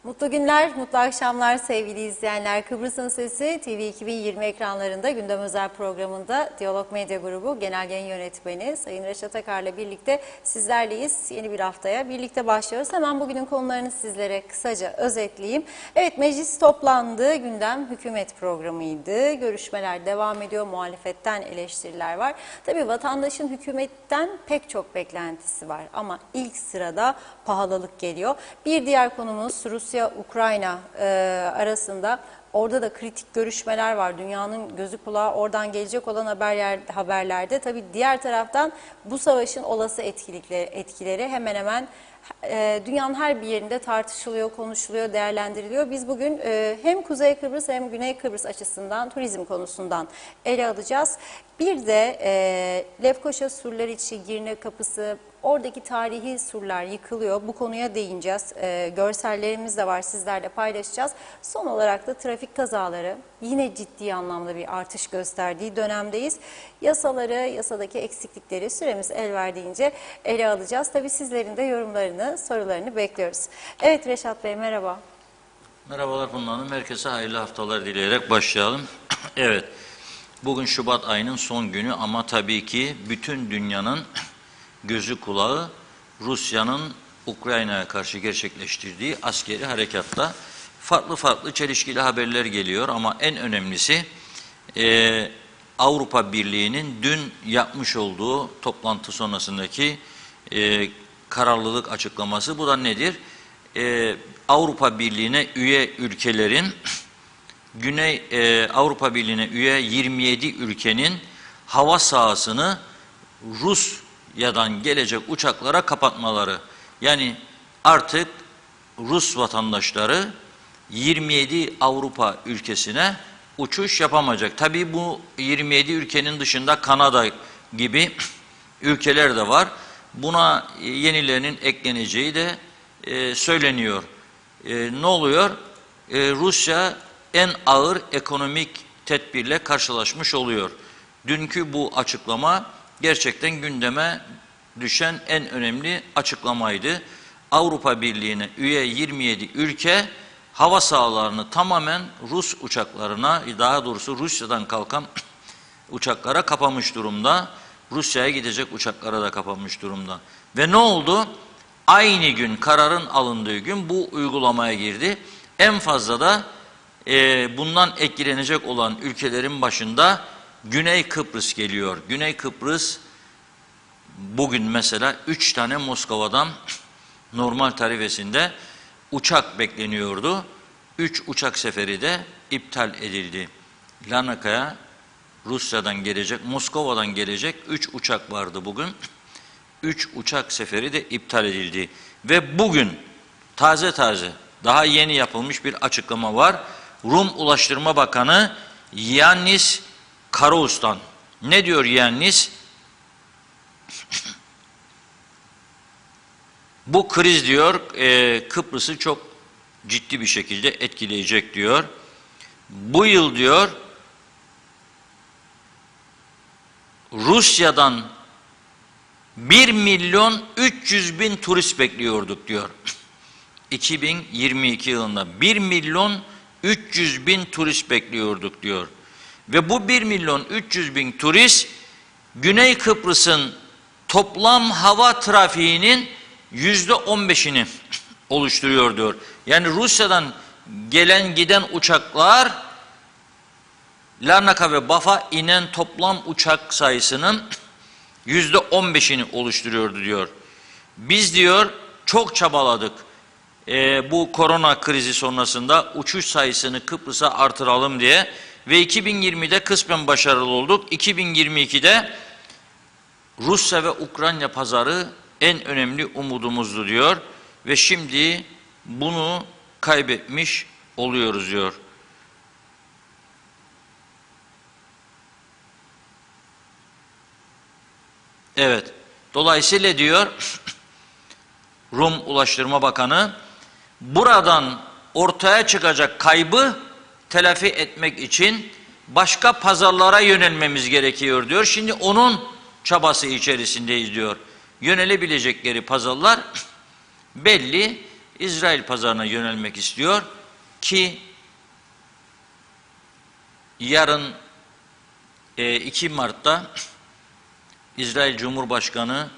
Mutlu günler, mutlu akşamlar sevgili izleyenler. Kıbrıs'ın Sesi TV 2020 ekranlarında gündem özel programında Diyalog Medya Grubu Genel Yayın Yönetmeni Sayın Reşat Akar'la birlikte sizlerleyiz. Yeni bir haftaya birlikte başlıyoruz. Hemen bugünün konularını sizlere kısaca özetleyeyim. Evet, meclis toplandı. Gündem hükümet programıydı. Görüşmeler devam ediyor. Muhalefetten eleştiriler var. Tabii vatandaşın hükümetten pek çok beklentisi var. Ama ilk sırada pahalılık geliyor. Bir diğer konumuz Rusya-Ukrayna arasında. Orada da kritik görüşmeler var. Dünyanın gözü kulağı oradan gelecek olan haberlerde. Tabii diğer taraftan bu savaşın olası etkileri hemen hemen dünyanın her bir yerinde tartışılıyor, konuşuluyor, değerlendiriliyor. Biz bugün hem Kuzey Kıbrıs hem Güney Kıbrıs açısından turizm konusundan ele alacağız. Bir de Lefkoşa surları içi Girne Kapısı, oradaki tarihi surlar yıkılıyor. Bu konuya değineceğiz. Görsellerimiz de var, sizlerle paylaşacağız. Son olarak da trafik kazaları yine ciddi anlamda bir artış gösterdiği dönemdeyiz. Yasadaki eksiklikleri süremiz el verdiğince ele alacağız. Tabii sizlerin de yorumlarını, sorularını bekliyoruz. Evet Reşat Bey, merhaba. Merhabalar Funda Hanım. Herkese hayırlı haftalar dileyerek başlayalım. Evet, bugün Şubat ayının son günü ama tabii ki bütün dünyanın gözü kulağı Rusya'nın Ukrayna'ya karşı gerçekleştirdiği askeri harekatta farklı çelişkili haberler geliyor ama en önemlisi Avrupa Birliği'nin dün yapmış olduğu toplantı sonrasındaki kararlılık açıklaması. Bu da nedir? Avrupa Birliği'ne üye ülkelerin Avrupa Birliği'ne üye 27 ülkenin hava sahasını Rusya'dan gelecek uçaklara kapatmaları. Yani artık Rus vatandaşları 27 Avrupa ülkesine uçuş yapamayacak. Tabii bu 27 ülkenin dışında Kanada gibi ülkeler de var. Buna yenilerinin ekleneceği de söyleniyor. Ne oluyor? Rusya en ağır ekonomik tedbirle karşılaşmış oluyor. Dünkü bu açıklama gerçekten gündeme düşen en önemli açıklamaydı. Avrupa Birliği'ne üye 27 ülke hava sahalarını tamamen Rus uçaklarına, daha doğrusu Rusya'dan kalkan uçaklara kapamış durumda. Rusya'ya gidecek uçaklara da kapanmış durumda. Ve ne oldu? Aynı gün, kararın alındığı gün bu uygulamaya girdi. En fazla da bundan etkilenecek olan ülkelerin başında Güney Kıbrıs geliyor. Güney Kıbrıs bugün mesela 3 tane Moskova'dan normal tarifesinde uçak bekleniyordu. 3 uçak seferi de iptal edildi. Larnaka'ya Rusya'dan gelecek, Moskova'dan gelecek 3 uçak vardı bugün. 3 uçak seferi de iptal edildi. Ve bugün taze daha yeni yapılmış bir açıklama var. Rum Ulaştırma Bakanı Yannis Karaus'tan. Ne diyor Yannis? Bu kriz diyor Kıbrıs'ı çok ciddi bir şekilde etkileyecek diyor. Bu yıl diyor Rusya'dan 1.300.000 turist bekliyorduk diyor. 2022 yılında 1.300.000 turist bekliyorduk diyor. Ve bu 1.300.000 turist Güney Kıbrıs'ın toplam hava trafiğinin %15'ini oluşturuyor diyor. Yani Rusya'dan gelen giden uçaklar Larnaka ve Baf'a inen toplam uçak sayısının %15'ini oluşturuyordu diyor. Biz diyor çok çabaladık. Bu korona krizi sonrasında uçuş sayısını Kıbrıs'a artıralım diye ve 2020'de kısmen başarılı olduk. 2022'de Rusya ve Ukrayna pazarı en önemli umudumuzdu diyor ve şimdi bunu kaybetmiş oluyoruz diyor. Evet, dolayısıyla diyor Rum Ulaştırma Bakanı, buradan ortaya çıkacak kaybı telafi etmek için başka pazarlara yönelmemiz gerekiyor diyor. Şimdi onun çabası içerisindeyiz diyor. Yönelebilecekleri pazarlar belli. İsrail pazarına yönelmek istiyor ki yarın 2 Mart'ta İsrail Cumhurbaşkanı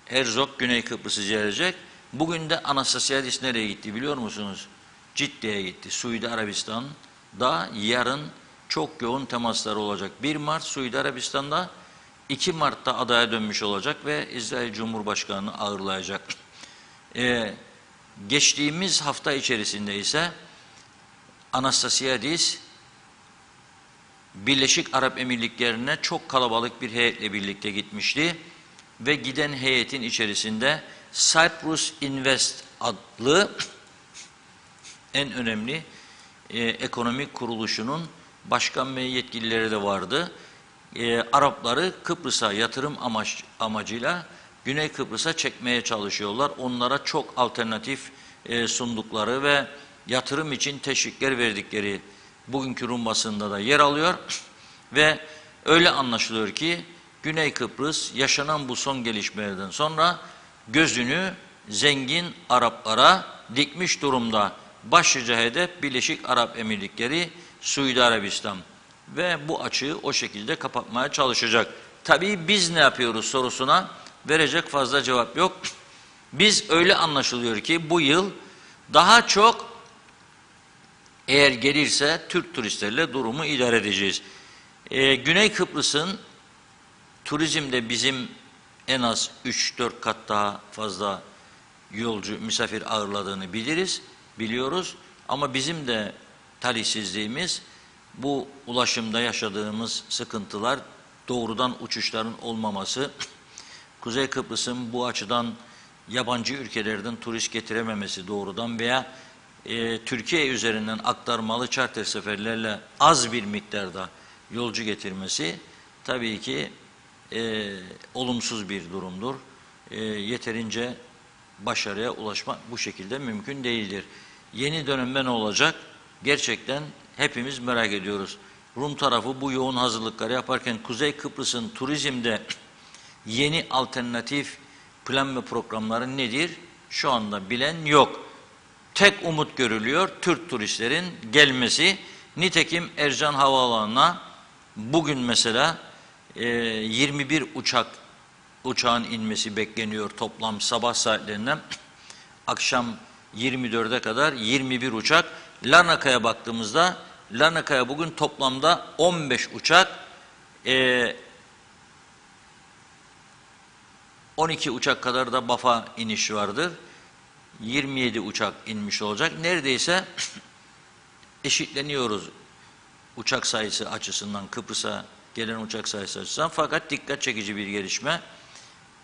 Herzog Güney Kıbrıs'ı ziyaret edecek. Bugün de Anastasiadis nereye gitti biliyor musunuz? Cidde'ye gitti. Suudi Arabistan'da yarın çok yoğun temasları olacak. 1 Mart Suudi Arabistan'da, 2 Mart'ta adaya dönmüş olacak ve İsrail Cumhurbaşkanı'nı ağırlayacak. Geçtiğimiz hafta içerisinde ise Anastasiadis Birleşik Arap Emirlikleri'ne çok kalabalık bir heyetle birlikte gitmişti ve giden heyetin içerisinde Cyprus Invest adlı en önemli ekonomik kuruluşunun başkan ve yetkilileri de vardı. Arapları Kıbrıs'a yatırım amacıyla Güney Kıbrıs'a çekmeye çalışıyorlar. Onlara çok alternatif sundukları ve yatırım için teşvikler verdikleri bugünkü Rum basında da yer alıyor. Ve öyle anlaşılıyor ki Güney Kıbrıs yaşanan bu son gelişmelerden sonra gözünü zengin Araplara dikmiş durumda. Başlıca hedef Birleşik Arap Emirlikleri, Suudi Arabistan ve bu açığı o şekilde kapatmaya çalışacak. Tabii biz ne yapıyoruz sorusuna verecek fazla cevap yok. Biz öyle anlaşılıyor ki bu yıl daha çok eğer gelirse Türk turistlerle durumu idare edeceğiz. Güney Kıbrıs'ın turizmde bizim en az 3-4 kat daha fazla yolcu, misafir ağırladığını biliyoruz. Ama bizim de talihsizliğimiz bu ulaşımda yaşadığımız sıkıntılar, doğrudan uçuşların olmaması, Kuzey Kıbrıs'ın bu açıdan yabancı ülkelerden turist getirememesi doğrudan veya Türkiye üzerinden aktarmalı charter seferlerle az bir miktarda yolcu getirmesi tabii ki olumsuz bir durumdur. Yeterince başarıya ulaşmak bu şekilde mümkün değildir. Yeni dönemde ne olacak? Gerçekten hepimiz merak ediyoruz. Rum tarafı bu yoğun hazırlıkları yaparken Kuzey Kıbrıs'ın turizmde yeni alternatif plan ve programları nedir? Şu anda bilen yok. Tek umut görülüyor Türk turistlerin gelmesi. Nitekim Ercan Havaalanı'na bugün mesela 21 uçağın inmesi bekleniyor toplam sabah saatlerinden. Akşam 24'e kadar 21 uçak. Larnaka'ya baktığımızda Larnaka'ya bugün toplamda 15 uçak, 12 uçak kadar da BAF'a iniş vardır. 27 uçak inmiş olacak. Neredeyse eşitleniyoruz uçak sayısı açısından, Kıbrıs'a gelen uçak sayısı açısından. Fakat dikkat çekici bir gelişme.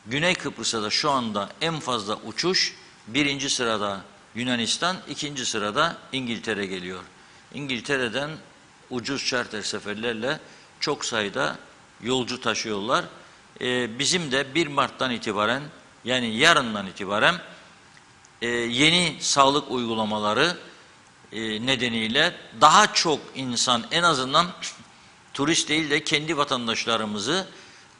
Güney Kıbrıs'a da şu anda en fazla uçuş 1. sırada Yunanistan, 2. sırada İngiltere geliyor. İngiltere'den ucuz charter seferlerle çok sayıda yolcu taşıyorlar. Bizim de 1 Mart'tan itibaren, yani yarından itibaren yeni sağlık uygulamaları nedeniyle daha çok insan, en azından turist değil de kendi vatandaşlarımızı,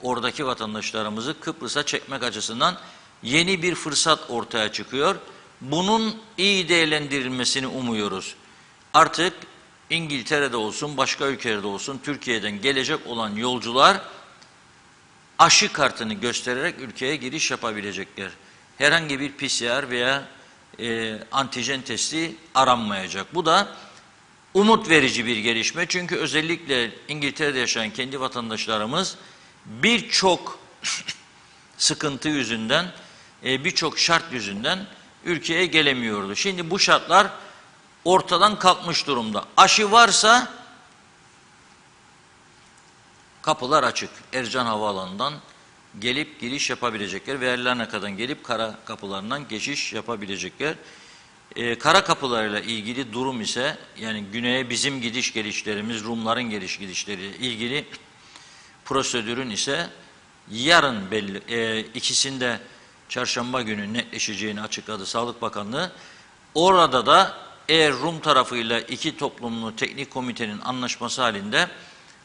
oradaki vatandaşlarımızı Kıbrıs'a çekmek açısından yeni bir fırsat ortaya çıkıyor. Bunun iyi değerlendirilmesini umuyoruz. Artık İngiltere'de olsun, başka ülkelerde olsun Türkiye'den gelecek olan yolcular aşı kartını göstererek ülkeye giriş yapabilecekler. Herhangi bir PCR veya antijen testi aranmayacak. Bu da umut verici bir gelişme. Çünkü özellikle İngiltere'de yaşayan kendi vatandaşlarımız birçok sıkıntı yüzünden, birçok şart yüzünden ülkeye gelemiyordu. Şimdi bu şartlar ortadan kalkmış durumda. Aşı varsa kapılar açık. Ercan Havaalanı'ndan gelip giriş yapabilecekler ve Larnaka'dan gelip kara kapılarından geçiş yapabilecekler. Kara kapılarıyla ilgili durum ise, yani güneye bizim gidiş gelişlerimiz, Rumların geliş gidişleriyle ilgili prosedürün ise yarın belli. İkisinde çarşamba günü netleşeceğini açıkladı Sağlık Bakanlığı. Orada da eğer Rum tarafıyla iki toplumlu teknik komitenin anlaşması halinde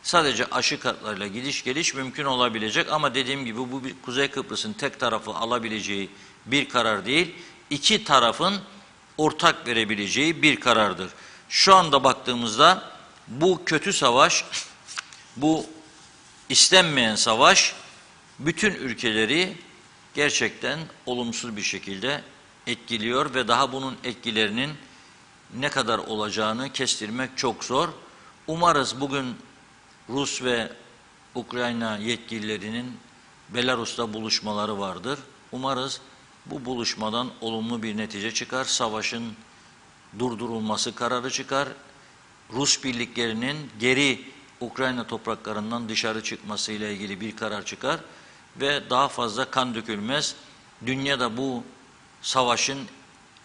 sadece aşı kartlarıyla gidiş geliş mümkün olabilecek, ama dediğim gibi bu Kuzey Kıbrıs'ın tek tarafı alabileceği bir karar değil. İki tarafın ortak verebileceği bir karardır. Şu anda baktığımızda bu kötü savaş, bu istenmeyen savaş bütün ülkeleri gerçekten olumsuz bir şekilde etkiliyor ve daha bunun etkilerinin ne kadar olacağını kestirmek çok zor. Umarız bugün Rus ve Ukrayna yetkililerinin Belarus'ta buluşmaları vardır. Umarız bu buluşmadan olumlu bir netice çıkar. Savaşın durdurulması kararı çıkar. Rus birliklerinin geri Ukrayna topraklarından dışarı çıkması ile ilgili bir karar çıkar ve daha fazla kan dökülmez. Dünyada bu savaşın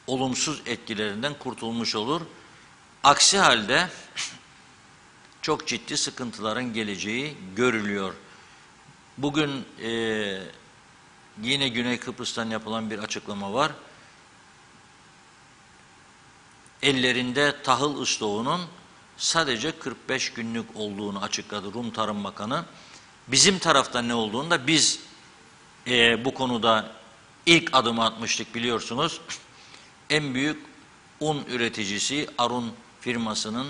olumsuz etkilerinden kurtulmuş olur. Aksi halde çok ciddi sıkıntıların geleceği görülüyor. Bugün yine Güney Kıbrıs'tan yapılan bir açıklama var. Ellerinde tahıl ıstoğunun sadece 45 günlük olduğunu açıkladı Rum Tarım Bakanı. Bizim tarafta ne olduğunu da biz bu konuda ilk adımı atmıştık biliyorsunuz. En büyük un üreticisi Arun firmasının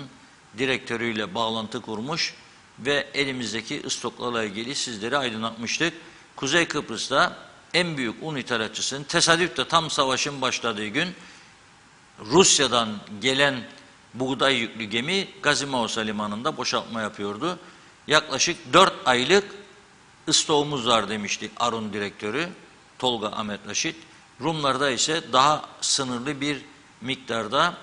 direktörüyle bağlantı kurmuş ve elimizdeki stoklarla ilgili sizleri aydınlatmıştık. Kuzey Kıbrıs'ta en büyük un ithalatçısının tesadüf tam savaşın başladığı gün Rusya'dan gelen buğday yüklü gemi Gazimausa limanında boşaltma yapıyordu. Yaklaşık 4 aylık stoğumuz var demişti Arun direktörü Tolga Ahmet Raşit. Rumlarda ise daha sınırlı bir miktarda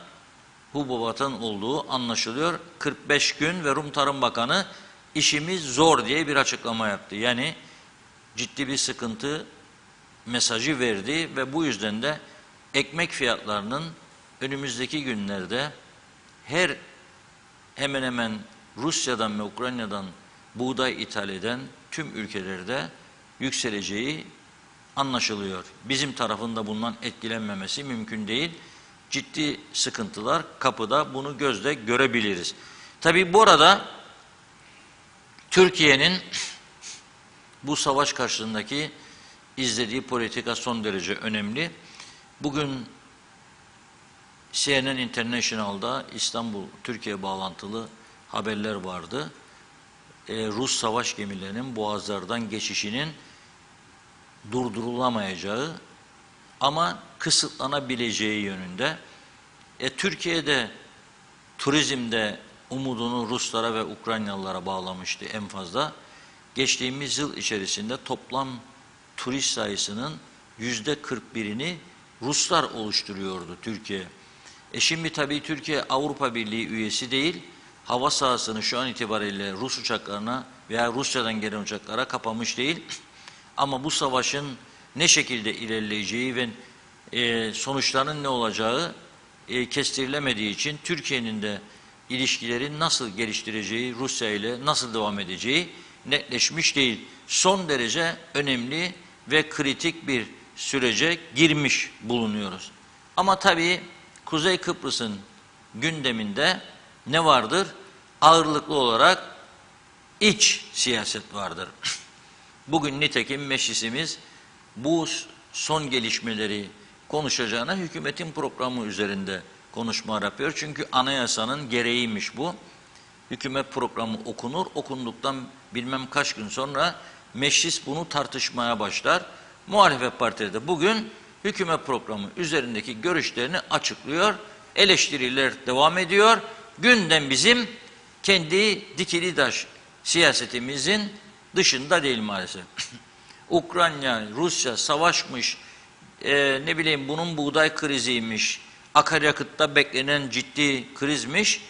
hububatın olduğu anlaşılıyor. 45 gün ve Rum Tarım Bakanı işimiz zor diye bir açıklama yaptı. Yani ciddi bir sıkıntı mesajı verdi ve bu yüzden de ekmek fiyatlarının önümüzdeki günlerde hemen hemen Rusya'dan ve Ukrayna'dan buğday ithal eden tüm ülkelerde yükseleceği anlaşılıyor. Bizim tarafında bundan etkilenmemesi mümkün değil. Ciddi sıkıntılar kapıda, bunu gözle görebiliriz. Tabii bu arada Türkiye'nin bu savaş karşısındaki izlediği politika son derece önemli. Bugün CNN International'da İstanbul, Türkiye bağlantılı haberler vardı. Rus savaş gemilerinin boğazlardan geçişinin durdurulamayacağı ama kısıtlanabileceği yönünde. Türkiye'de turizmde umudunu Ruslara ve Ukraynalılara bağlamıştı en fazla. Geçtiğimiz yıl içerisinde toplam turist sayısının %41'ini Ruslar oluşturuyordu Türkiye. Şimdi tabii Türkiye Avrupa Birliği üyesi değil, hava sahasını şu an itibariyle Rus uçaklarına veya Rusya'dan gelen uçaklara kapamış değil. Ama bu savaşın ne şekilde ilerleyeceği ve sonuçlarının ne olacağı kestirilemediği için Türkiye'nin de ilişkileri nasıl geliştireceği, Rusya ile nasıl devam edeceği netleşmiş değil. Son derece önemli ve kritik bir sürece girmiş bulunuyoruz. Ama tabii Kuzey Kıbrıs'ın gündeminde ne vardır? Ağırlıklı olarak iç siyaset vardır. Bugün nitekim meclisimiz bu son gelişmeleri konuşacağına hükümetin programı üzerinde konuşma yapıyor. Çünkü anayasanın gereğiymiş bu. Hükümet programı okunur, okunduktan bilmem kaç gün sonra meclis bunu tartışmaya başlar. Muhalefet partileri de bugün hükümet programı üzerindeki görüşlerini açıklıyor. Eleştiriler devam ediyor. Gündem bizim kendi dikili taş siyasetimizin dışında değil maalesef. Ukrayna, Rusya savaşmış, ne bileyim bunun buğday kriziymiş, akaryakıtta beklenen ciddi krizmiş,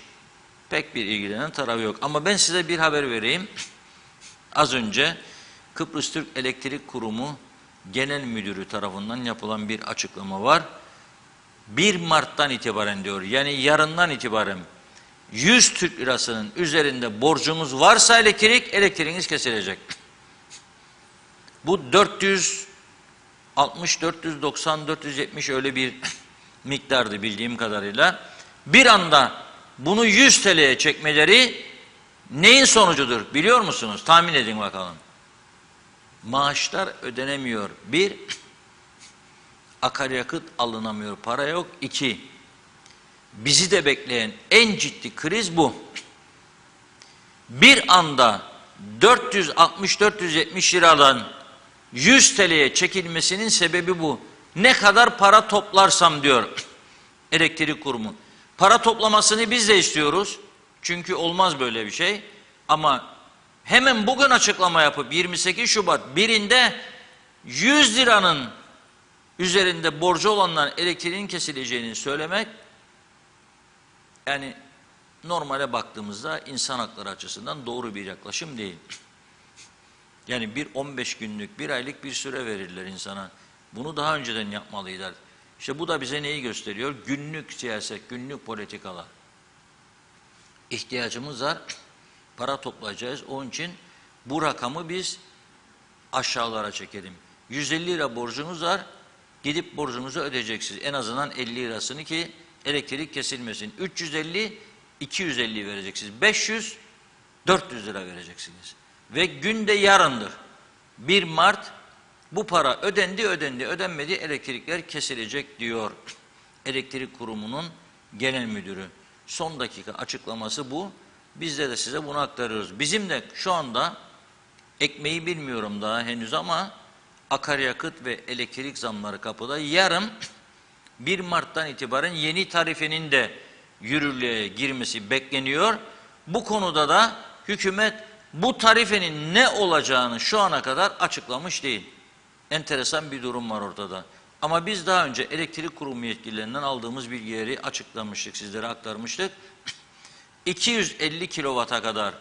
pek bir ilgilenen tarafı yok. Ama ben size bir haber vereyim. Az önce Kıbrıs Türk Elektrik Kurumu Genel Müdürü tarafından yapılan bir açıklama var. 1 Mart'tan itibaren diyor, yani yarından itibaren 100 Türk lirasının üzerinde borcunuz varsa elektriğiniz kesilecek. Bu 460, 490, 470 öyle bir miktardı bildiğim kadarıyla. Bir anda bunu 100 TL'ye çekmeleri neyin sonucudur biliyor musunuz? Tahmin edin bakalım. Maaşlar ödenemiyor. Bir, akaryakıt alınamıyor, para yok. İki, bizi de bekleyen en ciddi kriz bu. Bir anda 460-470 liradan 100 TL'ye çekilmesinin sebebi bu. Ne kadar para toplarsam diyor elektrik kurumu. Para toplamasını biz de istiyoruz. Çünkü olmaz böyle bir şey. Ama hemen bugün açıklama yapıp 28 Şubat 1'inde 100 liranın üzerinde borcu olanların elektriğin kesileceğini söylemek, yani normale baktığımızda insan hakları açısından doğru bir yaklaşım değil. Yani bir 15 günlük, bir aylık bir süre verirler insana. Bunu daha önceden yapmalıydılar. İşte bu da bize neyi gösteriyor? Günlük siyaset, günlük politikalar. İhtiyacımız var, para toplayacağız. Onun için bu rakamı biz aşağılara çekelim. 150 lira borcunuz var, gidip borcunuzu ödeyeceksiniz. En azından 50 lirasını ki elektrik kesilmesin. 350, 250 vereceksiniz. 500, 400 lira vereceksiniz. Ve günde yarındır. 1 Mart bu para ödenmedi, elektrikler kesilecek diyor elektrik kurumunun genel müdürü. Son dakika açıklaması bu. Biz de size bunu aktarıyoruz. Bizim de şu anda ekmeği bilmiyorum daha henüz ama akaryakıt ve elektrik zamları kapıda. Yarın 1 Mart'tan itibaren yeni tarifenin de yürürlüğe girmesi bekleniyor. Bu konuda da hükümet bu tarifenin ne olacağını şu ana kadar açıklamış değil. Enteresan bir durum var ortada. Ama biz daha önce elektrik kurumu yetkililerinden aldığımız bilgileri açıklamıştık, sizlere aktarmıştık. 250 kilovata kadar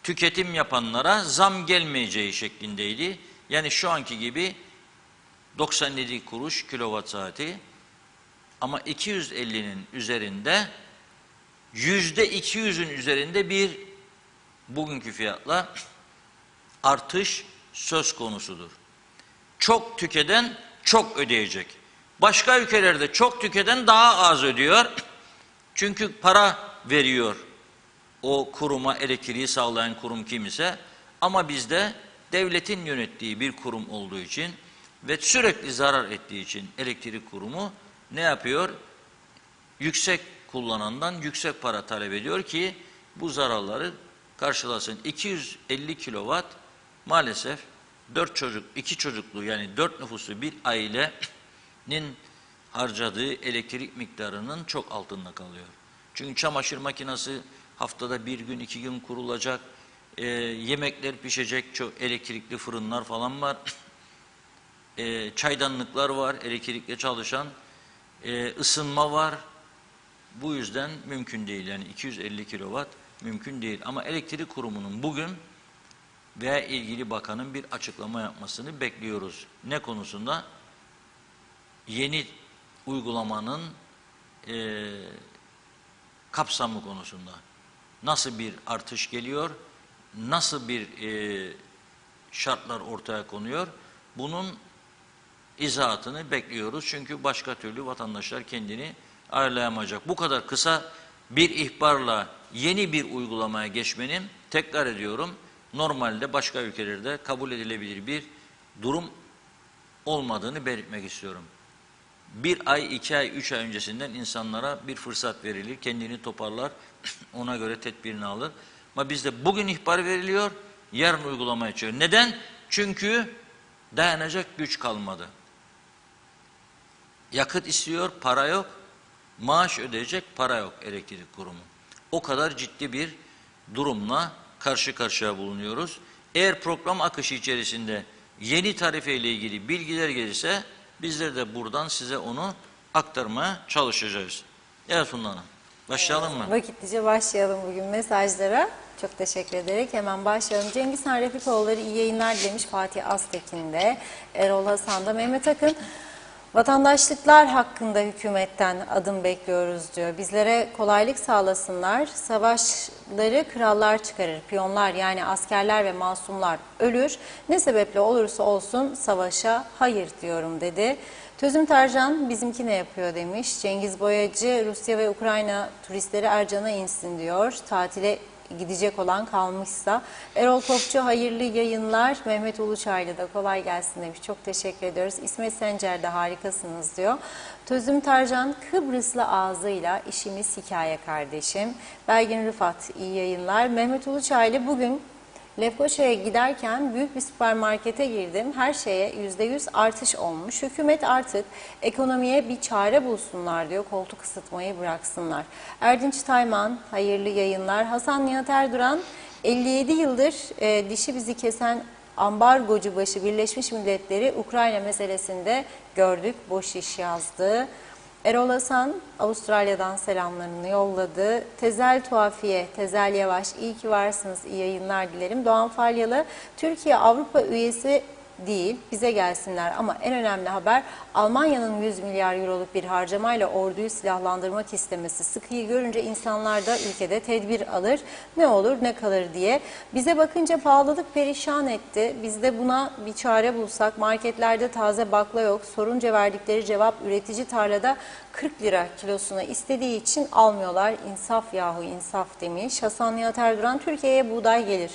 tüketim yapanlara zam gelmeyeceği şeklindeydi. Yani şu anki gibi 97 kuruş kilowatt saati, ama 250'nin üzerinde, %200'ün üzerinde bir bugünkü fiyatla artış söz konusudur. Çok tüketen çok ödeyecek. Başka ülkelerde çok tüketen daha az ödüyor. Çünkü para veriyor o kuruma, elektriği sağlayan kurum kim ise. Ama bizde devletin yönettiği bir kurum olduğu için ve sürekli zarar ettiği için elektrik kurumu ne yapıyor? Yüksek kullanandan yüksek para talep ediyor ki bu zararları karşılasın. 250 kilowatt maalesef 2 çocuklu yani 4 nüfuslu bir ailenin harcadığı elektrik miktarının çok altında kalıyor. Çünkü çamaşır makinesi haftada 1 gün 2 gün kurulacak, yemekler pişecek, çok elektrikli fırınlar falan var, çaydanlıklar var, elektrikle çalışan, ısınma var. Bu yüzden mümkün değil, yani 250 kilowatt mümkün değil. Ama elektrik kurumunun bugün veya ilgili bakanın bir açıklama yapmasını bekliyoruz. Ne konusunda? Yeni uygulamanın kapsamı konusunda. Nasıl bir artış geliyor? Nasıl bir şartlar ortaya konuyor? Bunun izahatını bekliyoruz. Çünkü başka türlü vatandaşlar kendini ayarlayamayacak. Bu kadar kısa bir ihbarla yeni bir uygulamaya geçmenin, tekrar ediyorum, normalde başka ülkelerde kabul edilebilir bir durum olmadığını belirtmek istiyorum. 1 ay, 2 ay, 3 ay öncesinden insanlara bir fırsat verilir, kendini toparlar, ona göre tedbirini alır. Ama bizde bugün ihbar veriliyor, yarın uygulamaya geçiyor. Neden? Çünkü dayanacak güç kalmadı. Yakıt istiyor, para yok. Maaş ödeyecek, para yok elektrik kurumu. O kadar ciddi bir durumla karşı karşıya bulunuyoruz. Eğer program akışı içerisinde yeni tarife ile ilgili bilgiler gelirse bizler de buradan size onu aktarmaya çalışacağız. Evet Funda Hanım, başlayalım mı? Vakitlice başlayalım bugün mesajlara. Çok teşekkür ederek hemen başlayalım. Cengiz Han Refikoğulları iyi yayınlar dilemiş. Fatih Aztekin de, Erol Hasan da, Mehmet Akın. Vatandaşlıklar hakkında hükümetten adım bekliyoruz diyor. Bizlere kolaylık sağlasınlar. Savaşları krallar çıkarır. Piyonlar yani askerler ve masumlar ölür. Ne sebeple olursa olsun savaşa hayır diyorum dedi. Tözüm Tercan bizimki ne yapıyor demiş. Cengiz Boyacı Rusya ve Ukrayna turistleri Ercan'a insin diyor. Tatile gidecek olan kalmışsa. Erol Topçu hayırlı yayınlar. Mehmet Uluçaylı da kolay gelsin demiş. Çok teşekkür ediyoruz. İsmet Sencer de harikasınız diyor. Tözüm Tarcan Kıbrıslı ağzıyla işimiz hikaye kardeşim. Belgin Rıfat iyi yayınlar. Mehmet Uluçaylı bugün Lefkoşa'ya giderken büyük bir süpermarkete girdim. Her şeye %100 artış olmuş. Hükümet artık ekonomiye bir çare bulsunlar diyor. Koltuk ısıtmayı bıraksınlar. Erdinç Tayman hayırlı yayınlar. Hasan Nihat Erduran 57 yıldır dişi bizi kesen ambargocu başı Birleşmiş Milletleri Ukrayna meselesinde gördük. Boş iş yazdı. Erol Hasan Avustralya'dan selamlarını yolladı. Tezel Tuhafiye, Tezel Yavaş iyi ki varsınız, iyi yayınlar dilerim. Doğan Falyalı, Türkiye Avrupa üyesi değil, bize gelsinler ama en önemli haber Almanya'nın 100 milyar euroluk bir harcamayla orduyu silahlandırmak istemesi. Sıkıyı görünce insanlar da ülkede tedbir alır, ne olur ne kalır diye. Bize bakınca pahalılık perişan etti. Biz de buna bir çare bulsak, marketlerde taze bakla yok, sorunca verdikleri cevap üretici tarlada 40 lira kilosuna istediği için almıyorlar. İnsaf yahu insaf demiş. Hasan Nihat Erduran, Türkiye'ye buğday gelir.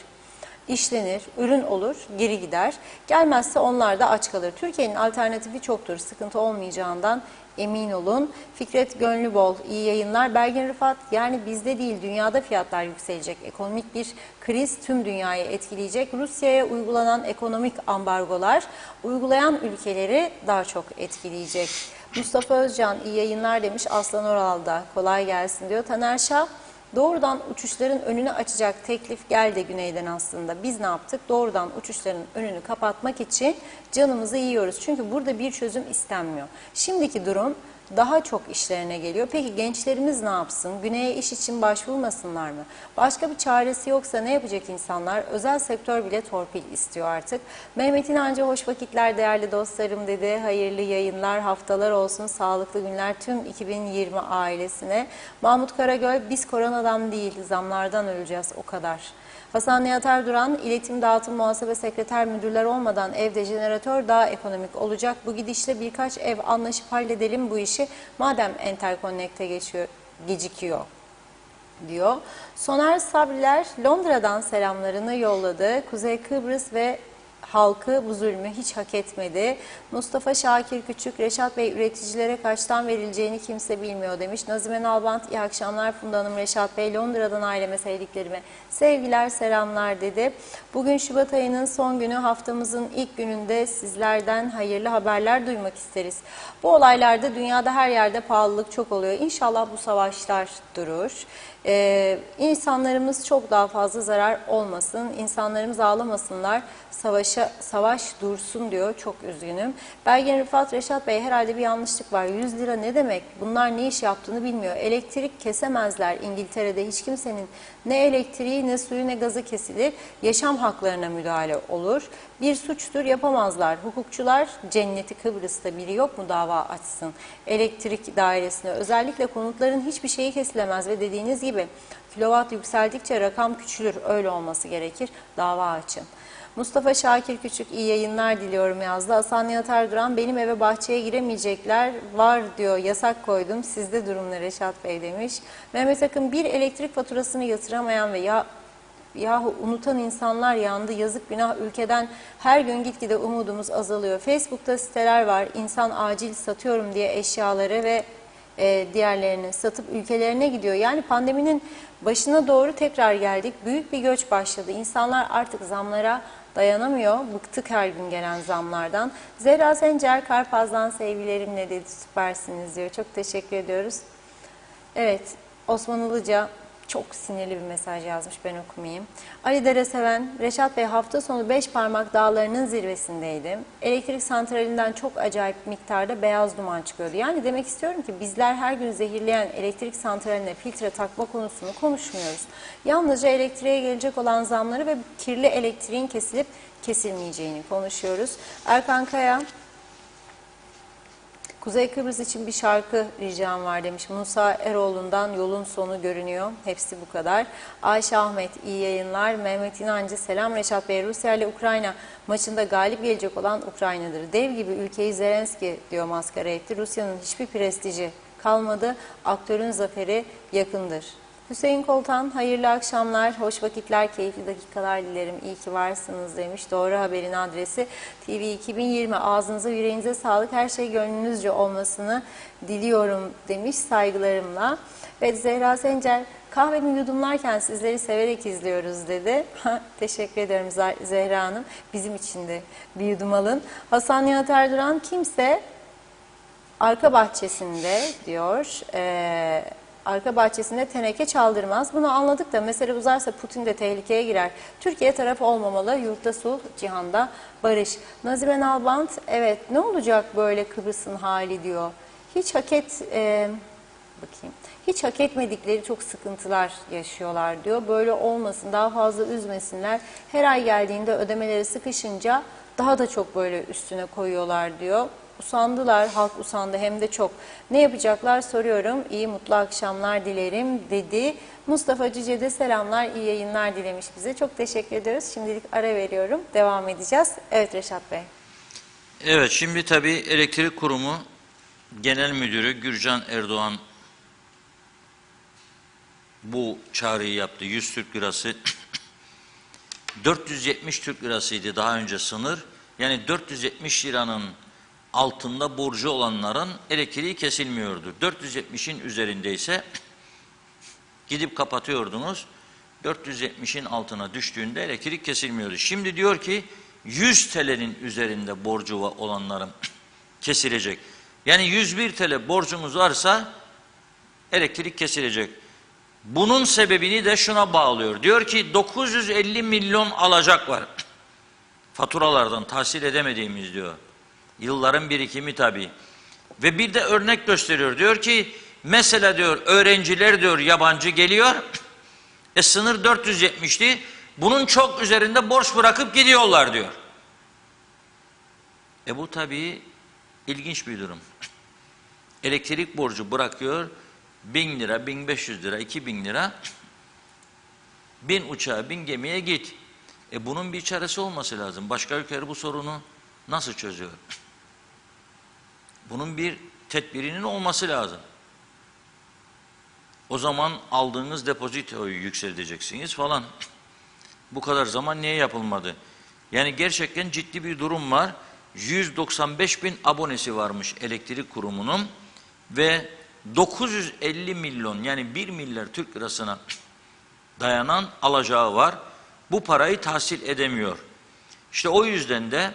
İşlenir, ürün olur, geri gider. Gelmezse onlar da aç kalır. Türkiye'nin alternatifi çoktur. Sıkıntı olmayacağından emin olun. Fikret Gönlübol, iyi yayınlar. Belgin Rıfat, yani bizde değil dünyada fiyatlar yükselecek. Ekonomik bir kriz tüm dünyayı etkileyecek. Rusya'ya uygulanan ekonomik ambargolar uygulayan ülkeleri daha çok etkileyecek. Mustafa Özcan, iyi yayınlar demiş. Aslan Oral'da kolay gelsin diyor. Taner Şah, doğrudan uçuşların önünü açacak teklif geldi güneyden aslında. Biz ne yaptık? Doğrudan uçuşların önünü kapatmak için canımızı yiyoruz. Çünkü burada bir çözüm istenmiyor. Şimdiki durum daha çok işlerine geliyor. Peki gençlerimiz ne yapsın? Güney'e iş için başvurmasınlar mı? Başka bir çaresi yoksa ne yapacak insanlar? Özel sektör bile torpil istiyor artık. Mehmet İnancı hoş vakitler değerli dostlarım dedi. Hayırlı yayınlar, haftalar olsun, sağlıklı günler tüm 2020 ailesine. Mahmut Karagöl, biz koronadan değil zamlardan öleceğiz o kadar. Hasan Nihat Erduran, iletim dağıtım muhasebe sekreter müdürler olmadan evde jeneratör daha ekonomik olacak. Bu gidişle birkaç ev anlaşıp halledelim bu işi. Madem Interconnect'e gecikiyor diyor. Soner Sabriler Londra'dan selamlarını yolladı. Kuzey Kıbrıs ve halkı bu zulmü hiç hak etmedi. Mustafa Şakir Küçük, Reşat Bey üreticilere kaçtan verileceğini kimse bilmiyor demiş. Nazime Nalbant, iyi akşamlar Funda Hanım, Reşat Bey, Londra'dan aileme, sevdiklerime sevgiler, selamlar dedi. Bugün Şubat ayının son günü, haftamızın ilk gününde sizlerden hayırlı haberler duymak isteriz. Bu olaylarda dünyada her yerde pahalılık çok oluyor. İnşallah bu savaşlar durur. İnsanlarımız çok daha fazla zarar olmasın, insanlarımız ağlamasınlar, savaş dursun diyor. Çok üzgünüm. Belgin Rıfat, Reşat Bey herhalde bir yanlışlık var. 100 lira ne demek? Bunlar ne iş yaptığını bilmiyor. Elektrik kesemezler İngiltere'de. Hiç kimsenin ne elektriği, ne suyu, ne gazı kesilir. Yaşam haklarına müdahale olur. Bir suçtur, yapamazlar. Hukukçular cenneti Kıbrıs'ta biri yok mu dava açsın? Elektrik dairesine özellikle konutların hiçbir şeyi kesilemez ve dediğiniz gibi kilowatt yükseldikçe rakam küçülür. Öyle olması gerekir. Dava açın. Mustafa Şakir Küçük, iyi yayınlar diliyorum yazdı. Hasan Nihat Erduran, benim eve bahçeye giremeyecekler var diyor, yasak koydum. Sizde durum ne Reşat Bey demiş. Mehmet Akın, bir elektrik faturasını yatıramayan ve yahu unutan insanlar yandı. Yazık günah, ülkeden her gün gitgide umudumuz azalıyor. Facebook'ta siteler var. İnsan acil satıyorum diye eşyaları ve diğerlerini satıp ülkelerine gidiyor. Yani pandeminin başına doğru tekrar geldik. Büyük bir göç başladı. İnsanlar artık zamlara dayanamıyor. Bıktık her gün gelen zamlardan. Zehra Sencer, Karpaz'dan sevgilerimle dedi. Süpersiniz diyor. Çok teşekkür ediyoruz. Evet, Osman Ilıca çok sinirli bir mesaj yazmış, ben okumayayım. Ali Dereseven, Reşat Bey hafta sonu Beşparmak Dağları'nın zirvesindeydim. Elektrik santralinden çok acayip miktarda beyaz duman çıkıyordu. Yani demek istiyorum ki bizler her gün zehirleyen elektrik santraline filtre takma konusunu konuşmuyoruz. Yalnızca elektriğe gelecek olan zamları ve kirli elektriğin kesilip kesilmeyeceğini konuşuyoruz. Erkan Kaya, Kuzey Kıbrıs için bir şarkı ricam var demiş. Musa Eroğlu'ndan yolun sonu görünüyor. Hepsi bu kadar. Ayşe Ahmet, iyi yayınlar. Mehmet İnancı, selam Reşat Bey. Rusya ile Ukrayna maçında galip gelecek olan Ukrayna'dır. Dev gibi ülkeyi Zelenski diyor maskara etti. Rusya'nın hiçbir prestiji kalmadı. Aktörün zaferi yakındır Hüseyin Koltan, hayırlı akşamlar, hoş vakitler, keyifli dakikalar dilerim. İyi ki varsınız demiş. Doğru haberin adresi TV 2020. Ağzınıza yüreğinize sağlık, her şey gönlünüzce olmasını diliyorum demiş saygılarımla. Ve Zehra Sencer, kahvemi yudumlarken sizleri severek izliyoruz dedi. Teşekkür ederim Zehra Hanım. Bizim için de bir yudum alın. Hasan Nihat Erduran, kimse arka bahçesinde diyor, arka bahçesinde teneke çaldırmaz. Bunu anladık da mesele uzarsa Putin de tehlikeye girer. Türkiye tarafı olmamalı, yurtta sulh, cihanda barış. Nazime Nalbant, evet ne olacak böyle Kıbrıs'ın hali diyor. Hiç hak etmedikleri çok sıkıntılar yaşıyorlar diyor. Böyle olmasın, daha fazla üzmesinler. Her ay geldiğinde ödemeleri sıkışınca daha da çok böyle üstüne koyuyorlar diyor. Usandılar, halk usandı hem de çok. Ne yapacaklar soruyorum. İyi mutlu akşamlar dilerim dedi. Mustafa Cüce'de selamlar, iyi yayınlar dilemiş bize. Çok teşekkür ediyoruz. Şimdilik ara veriyorum. Devam edeceğiz. Evet Reşat Bey. Evet, şimdi tabii Elektrik Kurumu Genel Müdürü Gürcan Erdoğan bu çağrıyı yaptı. 100 Türk Lirası 470 Türk Lirasıydı daha önce sınır. Yani 470 liranın altında borcu olanların elektriği kesilmiyordu. 470'in üzerindeyse gidip kapatıyordunuz. 470'in altına düştüğünde elektrik kesilmiyordu. Şimdi diyor ki 100 TL'nin üzerinde borcu olanların kesilecek. Yani 101 TL borcumuz varsa elektrik kesilecek. Bunun sebebini de şuna bağlıyor. Diyor ki 950 milyon alacak var. Faturalardan tahsil edemediğimiz diyor. Yılların birikimi tabii. Ve bir de örnek gösteriyor. Diyor ki mesela diyor öğrenciler diyor yabancı geliyor. Sınır 470'ti. Bunun çok üzerinde borç bırakıp gidiyorlar diyor. Bu tabii ilginç bir durum. Elektrik borcu bırakıyor. 1000 lira, 1500 lira, 2000 lira. Bin uçağa, bin gemiye git. Bunun bir çaresi olması lazım. Başka ülkeler bu sorunu nasıl çözüyor? Bunun bir tedbirinin olması lazım. O zaman aldığınız depozitoyu yükselteceksiniz falan. Bu kadar zaman niye yapılmadı? Yani gerçekten ciddi bir durum var. 195 bin abonesi varmış elektrik kurumunun ve 950 milyon yani 1 milyar Türk lirasına dayanan alacağı var. Bu parayı tahsil edemiyor. İşte o yüzden de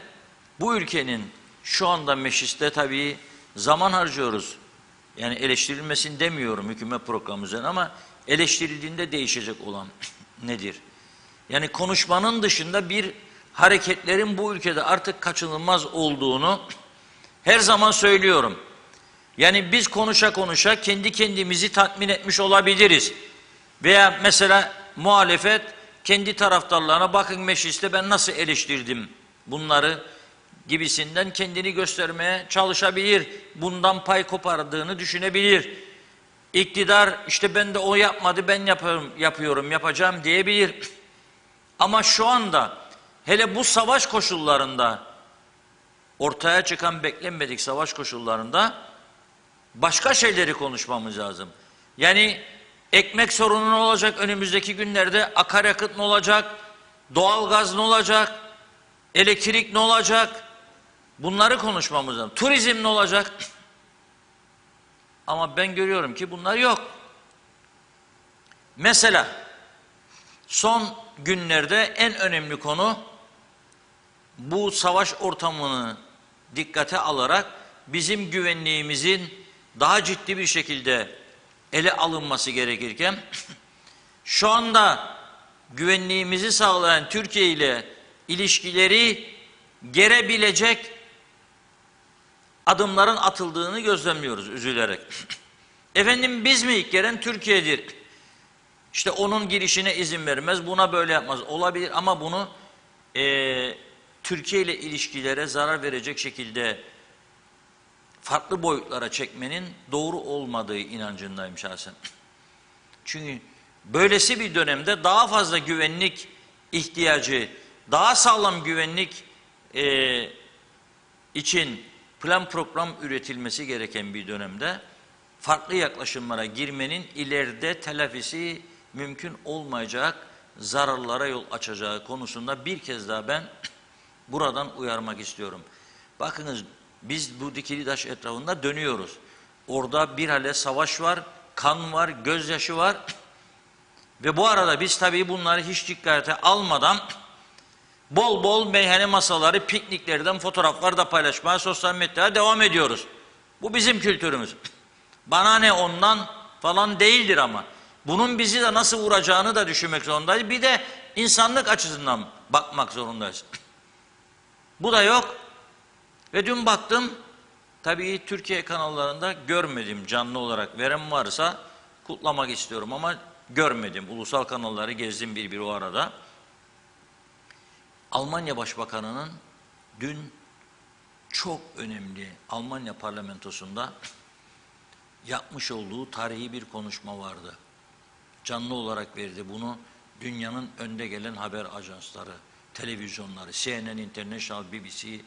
bu ülkenin şu anda mecliste tabii zaman harcıyoruz. Yani eleştirilmesin demiyorum hükümet programı üzerine ama eleştirildiğinde değişecek olan nedir? Yani konuşmanın dışında bir hareketlerin bu ülkede artık kaçınılmaz olduğunu her zaman söylüyorum. Yani biz konuşa konuşa kendi kendimizi tatmin etmiş olabiliriz. Veya mesela muhalefet kendi taraftarlarına bakın mecliste ben nasıl eleştirdim bunları gibisinden kendini göstermeye çalışabilir. Bundan pay kopardığını düşünebilir. İktidar işte ben de o yapmadı ben yapacağım diyebilir. Ama şu anda hele bu savaş koşullarında ortaya çıkan beklenmedik savaş koşullarında başka şeyleri konuşmamız lazım. Yani ekmek sorunu ne olacak önümüzdeki günlerde, akaryakıt ne olacak, doğalgaz ne olacak, elektrik ne olacak, bunları konuşmamız lazım. Turizm ne olacak? Ama ben görüyorum ki bunlar yok. Mesela son günlerde en önemli konu bu savaş ortamını dikkate alarak bizim güvenliğimizin daha ciddi bir şekilde ele alınması gerekirken şu anda güvenliğimizi sağlayan Türkiye ile ilişkileri gerebilecek adımların atıldığını gözlemliyoruz üzülerek. Efendim biz mi ilk gelen Türkiye'dir? İşte onun girişine izin vermez, buna böyle yapmaz. Olabilir ama bunu Türkiye ile ilişkilere zarar verecek şekilde farklı boyutlara çekmenin doğru olmadığı inancındayım şahsen. Çünkü böylesi bir dönemde daha fazla güvenlik ihtiyacı, daha sağlam güvenlik için plan program üretilmesi gereken bir dönemde farklı yaklaşımlara girmenin ileride telafisi mümkün olmayacak zararlara yol açacağı konusunda bir kez daha ben buradan uyarmak istiyorum. Bakınız, biz bu Dikilidaş etrafında dönüyoruz. Orada bir hale savaş var, kan var, gözyaşı var. Ve bu arada biz tabii bunları hiç dikkate almadan bol bol meyhane masaları, pikniklerden fotoğraflar da paylaşmaya sosyal medyaya devam ediyoruz. Bu bizim kültürümüz. Bana ne ondan falan değildir ama bunun bizi de nasıl vuracağını da düşünmek zorundayız. Bir de insanlık açısından bakmak zorundayız. Bu da yok. Ve dün baktım, tabii Türkiye kanallarında görmedim, canlı olarak veren varsa kutlamak istiyorum ama görmedim. Ulusal kanalları gezdim bir o arada. Almanya Başbakanı'nın dün çok önemli Almanya parlamentosunda yapmış olduğu tarihi bir konuşma vardı. Canlı olarak verdi bunu dünyanın önde gelen haber ajansları, televizyonları, CNN International, BBC,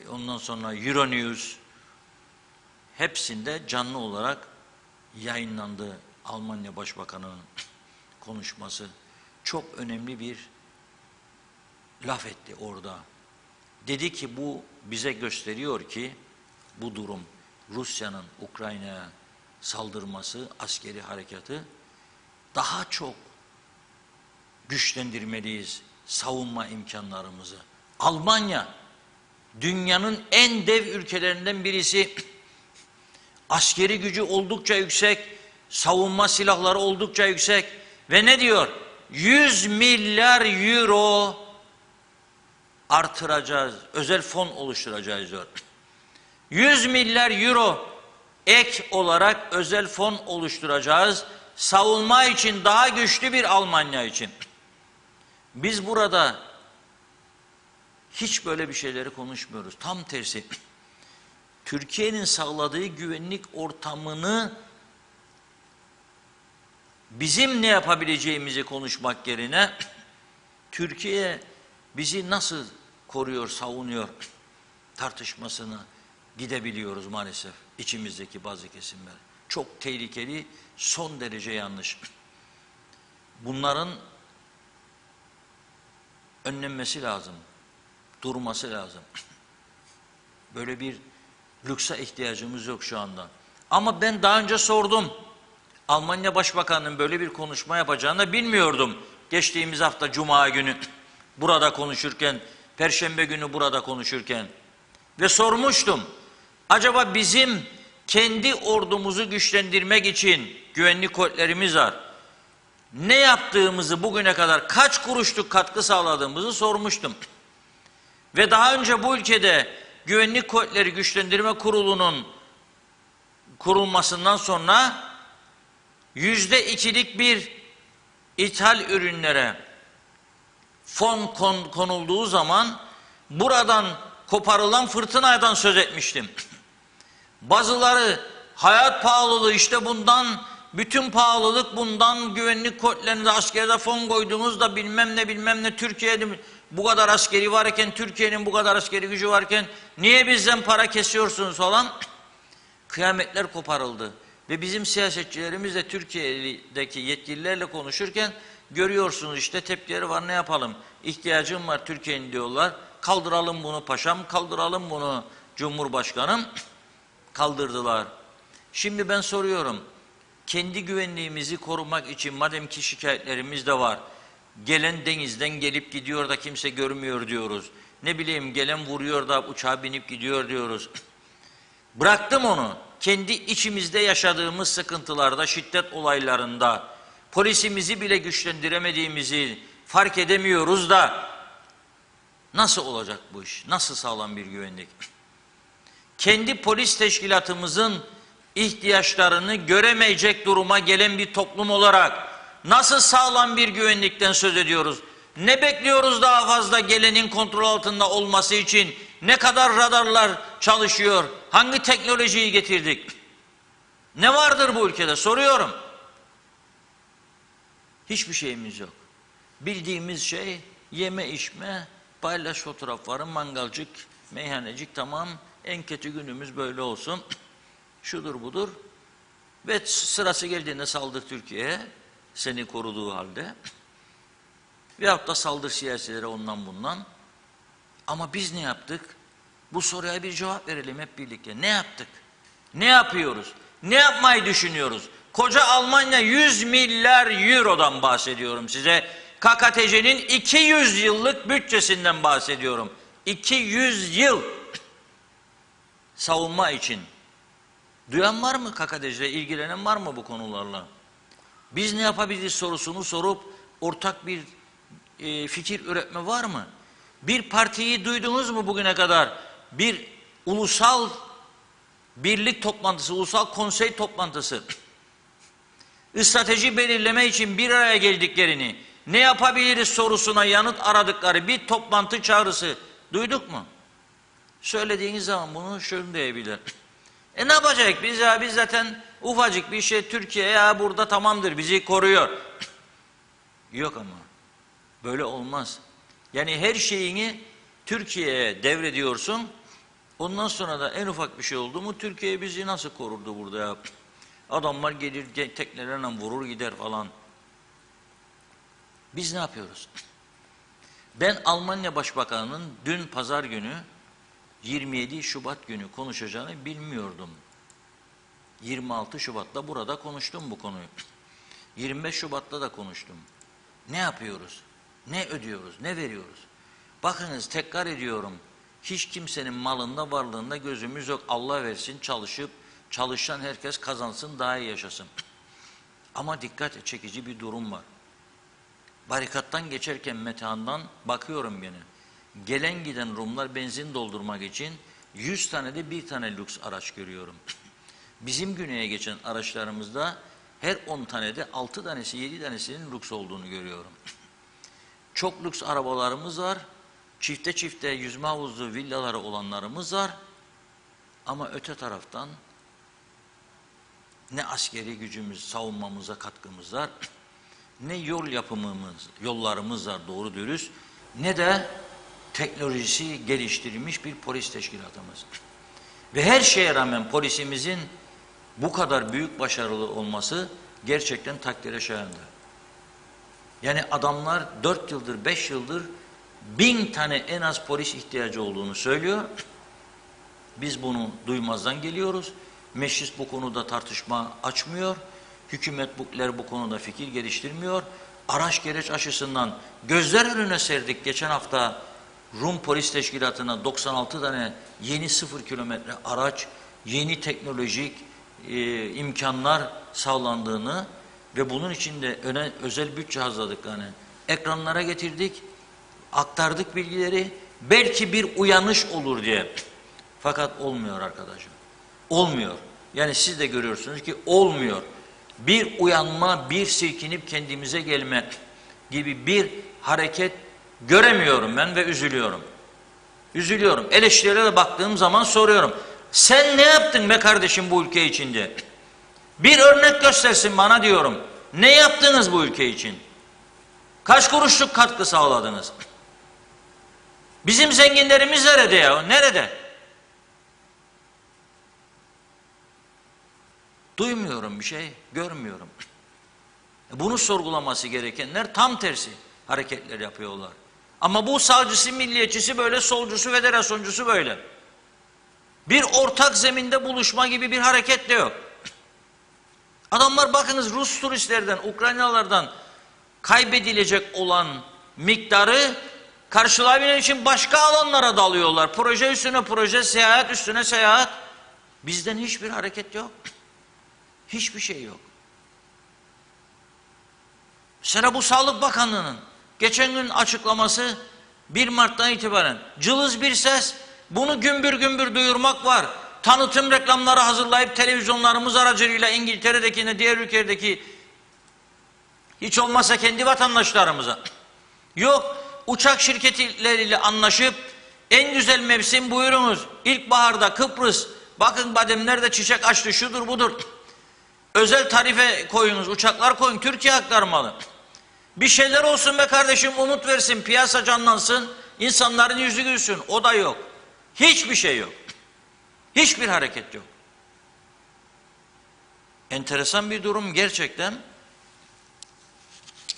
ondan sonra Euronews, hepsinde canlı olarak yayınlandı Almanya Başbakanı'nın konuşması. Çok önemli bir laf etti orada. Dedi ki bu bize gösteriyor ki bu durum, Rusya'nın Ukrayna'ya saldırması, askeri harekatı daha çok güçlendirmeliyiz savunma imkanlarımızı. Almanya dünyanın en dev ülkelerinden birisi. Askeri gücü oldukça yüksek, savunma silahları oldukça yüksek ve ne diyor? 100 milyar euro artıracağız, özel fon oluşturacağız diyor. 100 milyar euro ek olarak özel fon oluşturacağız, savunma için, daha güçlü bir Almanya için. Biz burada hiç böyle bir şeyleri konuşmuyoruz. Tam tersi. Türkiye'nin sağladığı güvenlik ortamını bizim ne yapabileceğimizi konuşmak yerine Türkiye bizi nasıl koruyor, savunuyor tartışmasına gidebiliyoruz maalesef içimizdeki bazı kesimler. Çok tehlikeli, son derece yanlış. Bunların önlenmesi lazım, durması lazım. Böyle bir lükse ihtiyacımız yok şu anda. Ama ben daha önce sordum. Almanya Başbakanı'nın böyle bir konuşma yapacağını da bilmiyordum. Geçtiğimiz hafta Cuma günü burada konuşurken, Perşembe günü burada konuşurken ve sormuştum. Acaba bizim kendi ordumuzu güçlendirmek için güvenlik kuvvetlerimiz var. Ne yaptığımızı bugüne kadar kaç kuruşluk katkı sağladığımızı sormuştum. Ve daha önce bu ülkede Güvenlik Kuvvetleri Güçlendirme Kurulu'nun kurulmasından sonra %2'lik bir ithal ürünlere fon konulduğu zaman buradan koparılan fırtınadan söz etmiştim. Bazıları hayat pahalılığı işte bundan, bütün pahalılık bundan, güvenlik kuvvetlerinde askerde fon koyduğunuzda bilmem ne Türkiye'de bu kadar askeri varken, Türkiye'nin bu kadar askeri gücü varken niye bizden para kesiyorsunuz falan? Kıyametler koparıldı. Ve bizim siyasetçilerimiz de Türkiye'deki yetkililerle konuşurken görüyorsunuz işte tepkileri var, ne yapalım? İhtiyacım var Türkiye'nin diyorlar. Kaldıralım bunu paşam, kaldıralım bunu Cumhurbaşkanım. Kaldırdılar. Şimdi ben soruyorum. Kendi güvenliğimizi korumak için madem ki şikayetlerimiz de var. Gelen denizden gelip gidiyor da kimse görmüyor diyoruz. Ne bileyim gelen vuruyor da uçağa binip gidiyor diyoruz. Bıraktım onu. Kendi içimizde yaşadığımız sıkıntılarda, şiddet olaylarında polisimizi bile güçlendiremediğimizi fark edemiyoruz da nasıl olacak bu iş? Nasıl sağlam bir güvenlik? Kendi polis teşkilatımızın ihtiyaçlarını göremeyecek duruma gelen bir toplum olarak nasıl sağlam bir güvenlikten söz ediyoruz? Ne bekliyoruz daha fazla gelenin kontrol altında olması için? Ne kadar radarlar çalışıyor? Hangi teknolojiyi getirdik? Ne vardır bu ülkede? Soruyorum. Hiçbir şeyimiz yok. Bildiğimiz şey yeme içme, paylaş fotoğrafları, mangalcık Meyhanecik tamam, en kötü günümüz böyle olsun. Şudur budur. Ve sırası geldiğinde saldır Türkiye'ye, seni koruduğu halde. Veyahut da saldır siyasilere ondan bundan. Ama biz ne yaptık? Bu soruya bir cevap verelim hep birlikte. Ne yaptık? Ne yapıyoruz? Ne yapmayı düşünüyoruz? Koca Almanya 100 milyar eurodan bahsediyorum size. KKTC'nin 200 yıllık bütçesinden bahsediyorum. 200 yıl savunma için. Duyan var mı KKTC'de? İlgilenen var mı bu konularla? Biz ne yapabiliriz sorusunu sorup ortak bir fikir üretme var mı? Bir partiyi duydunuz mu bugüne kadar? Bir ulusal birlik toplantısı, ulusal konsey toplantısı, strateji belirleme için bir araya geldiklerini, ne yapabiliriz sorusuna yanıt aradıkları bir toplantı çağrısı duyduk mu? Söylediğiniz zaman bunu şunu diyebilir. Ne yapacak biz ya? Biz zaten ufacık bir şey, Türkiye ya burada tamamdır, bizi koruyor. Yok ama. Böyle olmaz. Yani her şeyini Türkiye'ye devrediyorsun. Ondan sonra da en ufak bir şey oldu mu Türkiye bizi nasıl korurdu burada ya? Adamlar gelir teknelerle vurur gider falan. Biz ne yapıyoruz? Ben Almanya Başbakanı'nın dün pazar günü 27 Şubat günü konuşacağını bilmiyordum. 26 Şubat'ta burada konuştum bu konuyu. 25 Şubat'ta da konuştum. Ne yapıyoruz? Ne ödüyoruz? Ne veriyoruz? Bakınız tekrar ediyorum. Hiç kimsenin malında varlığında gözümüz yok. Allah versin çalışıp çalışan herkes kazansın daha iyi yaşasın. Ama dikkat çekici bir durum var. Barikattan geçerken Metehan'dan bakıyorum gene. Gelen giden Rumlar benzin doldurmak için 100 tane de bir tane lüks araç görüyorum. Bizim güneye geçen araçlarımızda her 10 tane de 6 tanesi 7 tanesinin lüks olduğunu görüyorum. Çok lüks arabalarımız var. Çifte çifte yüzme havuzlu villaları olanlarımız var. Ama öte taraftan ne askeri gücümüz, savunmamıza katkımız var, ne yol yapımımız, yollarımız var doğru dürüst, ne de teknolojisi geliştirilmiş bir polis teşkilatımız. Ve her şeye rağmen polisimizin bu kadar büyük başarılı olması gerçekten takdire şayandır. Yani adamlar 4 yıldır, 5 yıldır 1000 tane en az polis ihtiyacı olduğunu söylüyor. Biz bunu duymazdan geliyoruz. Meclis bu konuda tartışma açmıyor. Hükümetler bu konuda fikir geliştirmiyor. Araç gereç açısından gözler önüne serdik. Geçen hafta Rum Polis Teşkilatı'na 96 tane yeni 0 kilometre araç, yeni teknolojik imkanlar sağlandığını ve bunun için de özel bütçe hazırladık. Yani ekranlara getirdik, aktardık bilgileri. Belki bir uyanış olur diye. Fakat olmuyor arkadaşım. Olmuyor. Yani siz de görüyorsunuz ki olmuyor. Bir uyanma, bir silkinip kendimize gelme gibi bir hareket göremiyorum ben ve üzülüyorum. Üzülüyorum. Eleştirilere baktığım zaman soruyorum. Sen ne yaptın be kardeşim bu ülke içinde? Bir örnek göstersin bana diyorum. Ne yaptınız bu ülke için? Kaç kuruşluk katkı sağladınız? Bizim zenginlerimiz nerede ya? Nerede? Duymuyorum bir şey, görmüyorum. Bunu sorgulaması gerekenler tam tersi hareketler yapıyorlar. Ama bu sağcısı, milliyetçisi böyle, solcusu, federasyoncusu böyle. Bir ortak zeminde buluşma gibi bir hareket de yok. Adamlar bakınız Rus turistlerden, Ukraynalılardan kaybedilecek olan miktarı karşılayabilmek için başka alanlara dalıyorlar. Proje üstüne proje, seyahat üstüne seyahat. Bizden hiçbir hareket yok. Hiçbir şey yok. Mesela bu Sağlık Bakanlığı'nın geçen gün açıklaması 1 Mart'tan itibaren cılız bir ses, bunu gümbür gümbür duyurmak var. Tanıtım reklamları hazırlayıp televizyonlarımız aracılığıyla İngiltere'deki, diğer ülkelerdeki hiç olmazsa kendi vatandaşlarımıza. Yok, uçak şirketleriyle anlaşıp en güzel mevsim buyurunuz. İlkbaharda Kıbrıs, bakın bademler de çiçek açtı, şudur budur. Özel tarife koyunuz, uçaklar koyun, Türkiye aktarmalı. Bir şeyler olsun be kardeşim, umut versin, piyasa canlansın, insanların yüzü gülsün. O da yok. Hiçbir şey yok. Hiçbir hareket yok. Enteresan bir durum gerçekten.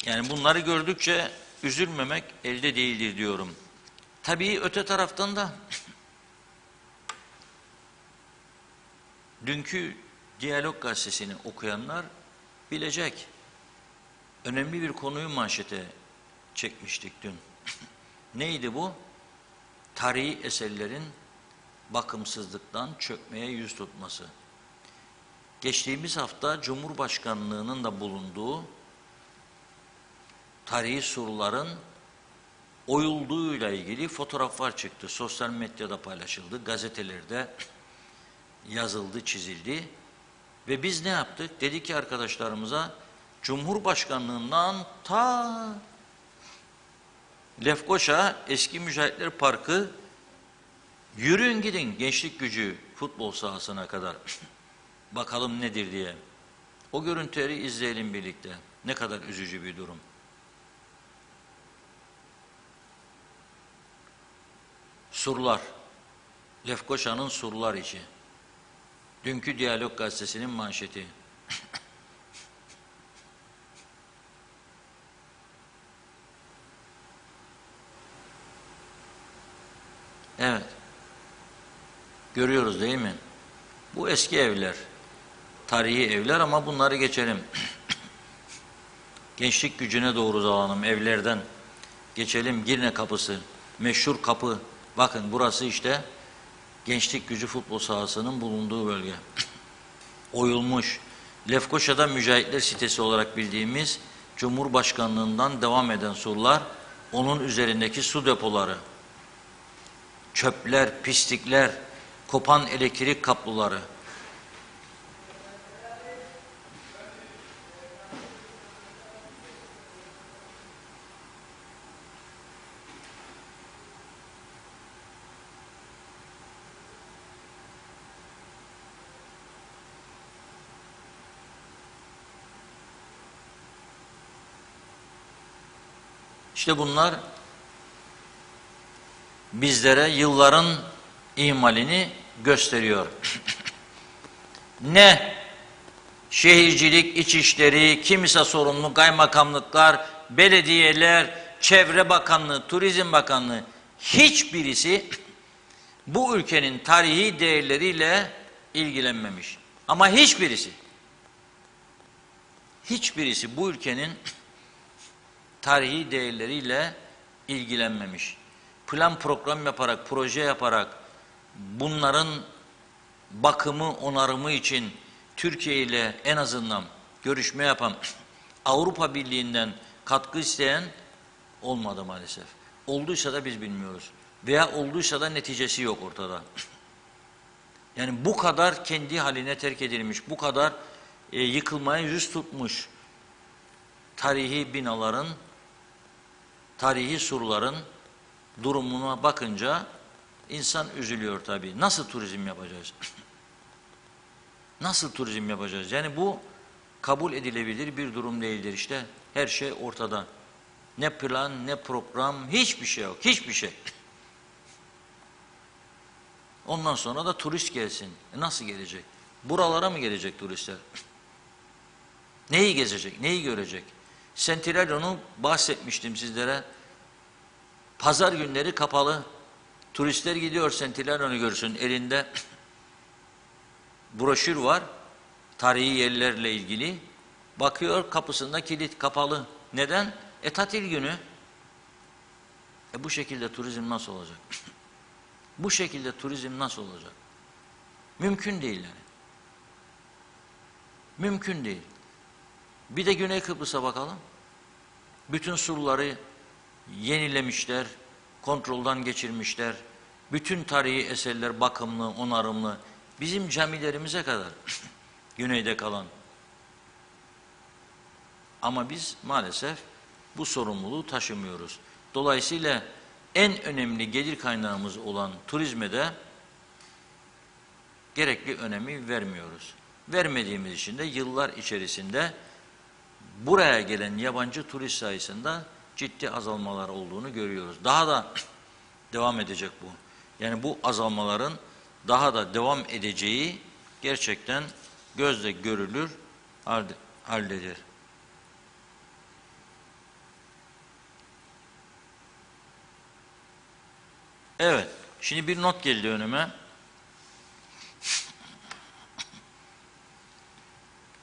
Yani bunları gördükçe üzülmemek elde değildir diyorum. Tabii öte taraftan da dünkü Diyalog Gazetesi'ni okuyanlar bilecek. Önemli bir konuyu manşete çekmiştik dün. Neydi bu? Tarihi eserlerin bakımsızlıktan çökmeye yüz tutması. Geçtiğimiz hafta Cumhurbaşkanlığının da bulunduğu tarihi surların oyulduğuyla ilgili fotoğraflar çıktı. Sosyal medyada paylaşıldı, gazetelerde yazıldı, çizildi. Ve biz ne yaptık? Dedik ki arkadaşlarımıza, Cumhurbaşkanlığından ta Lefkoşa Eski Mücahitler Parkı, yürüyün gidin Gençlik Gücü futbol sahasına kadar. Bakalım nedir diye. O görüntüleri izleyelim birlikte. Ne kadar üzücü bir durum. Surlar. Lefkoşa'nın surlar içi. Dünkü Diyalog Gazetesi'nin manşeti. Evet. Görüyoruz değil mi? Bu eski evler. Tarihi evler ama bunları geçelim. Gençlik Gücü'ne doğru dalalım evlerden. Geçelim Girne Kapısı. Meşhur kapı. Bakın burası işte Gençlik Gücü futbol sahasının bulunduğu bölge. Oyulmuş. Lefkoşa'da Mücahitler sitesi olarak bildiğimiz Cumhurbaşkanlığından devam eden surlar, onun üzerindeki su depoları, çöpler, pislikler, kopan elektrik kabloları. İşte bunlar bizlere yılların ihmalini gösteriyor. Ne şehircilik, içişleri, kimse sorumlu kaymakamlıklar, belediyeler, Çevre Bakanlığı, Turizm Bakanlığı, hiçbirisi bu ülkenin tarihi değerleriyle ilgilenmemiş. Ama hiçbirisi bu ülkenin tarihi değerleriyle ilgilenmemiş. Plan program yaparak, proje yaparak bunların bakımı, onarımı için Türkiye ile en azından görüşme yapan, Avrupa Birliği'nden katkı isteyen olmadı maalesef. Olduysa da biz bilmiyoruz. Veya olduysa da neticesi yok ortada. Yani bu kadar kendi haline terk edilmiş, bu kadar yıkılmaya yüz tutmuş tarihi binaların, tarihi surların durumuna bakınca insan üzülüyor tabii. Nasıl turizm yapacağız? Nasıl turizm yapacağız? Yani bu kabul edilebilir bir durum değildir işte. Her şey ortada. Ne plan, ne program, hiçbir şey yok. Hiçbir şey. Ondan sonra da turist gelsin. Nasıl gelecek? Buralara mı gelecek turistler? Neyi gezecek, neyi görecek? Sentilaryon'u bahsetmiştim sizlere. Pazar günleri kapalı. Turistler gidiyor Sentilaryon'u görsün. Elinde broşür var. Tarihi yerlerle ilgili. Bakıyor kapısında kilit kapalı. Neden? Tatil günü. Bu şekilde turizm nasıl olacak? Bu şekilde turizm nasıl olacak? Mümkün değil yani. Mümkün değil. Bir de Güney Kıbrıs'a bakalım. Bütün surları yenilemişler, kontroldan geçirmişler. Bütün tarihi eserler bakımlı, onarımlı. Bizim camilerimize kadar güneyde kalan. Ama biz maalesef bu sorumluluğu taşımıyoruz. Dolayısıyla en önemli gelir kaynağımız olan turizme de gerekli önemi vermiyoruz. Vermediğimiz için de yıllar içerisinde buraya gelen yabancı turist sayısında ciddi azalmalar olduğunu görüyoruz. Daha da devam edecek bu. Yani bu azalmaların daha da devam edeceği gerçekten gözle görülür haldedir. Evet, şimdi bir not geldi önüme.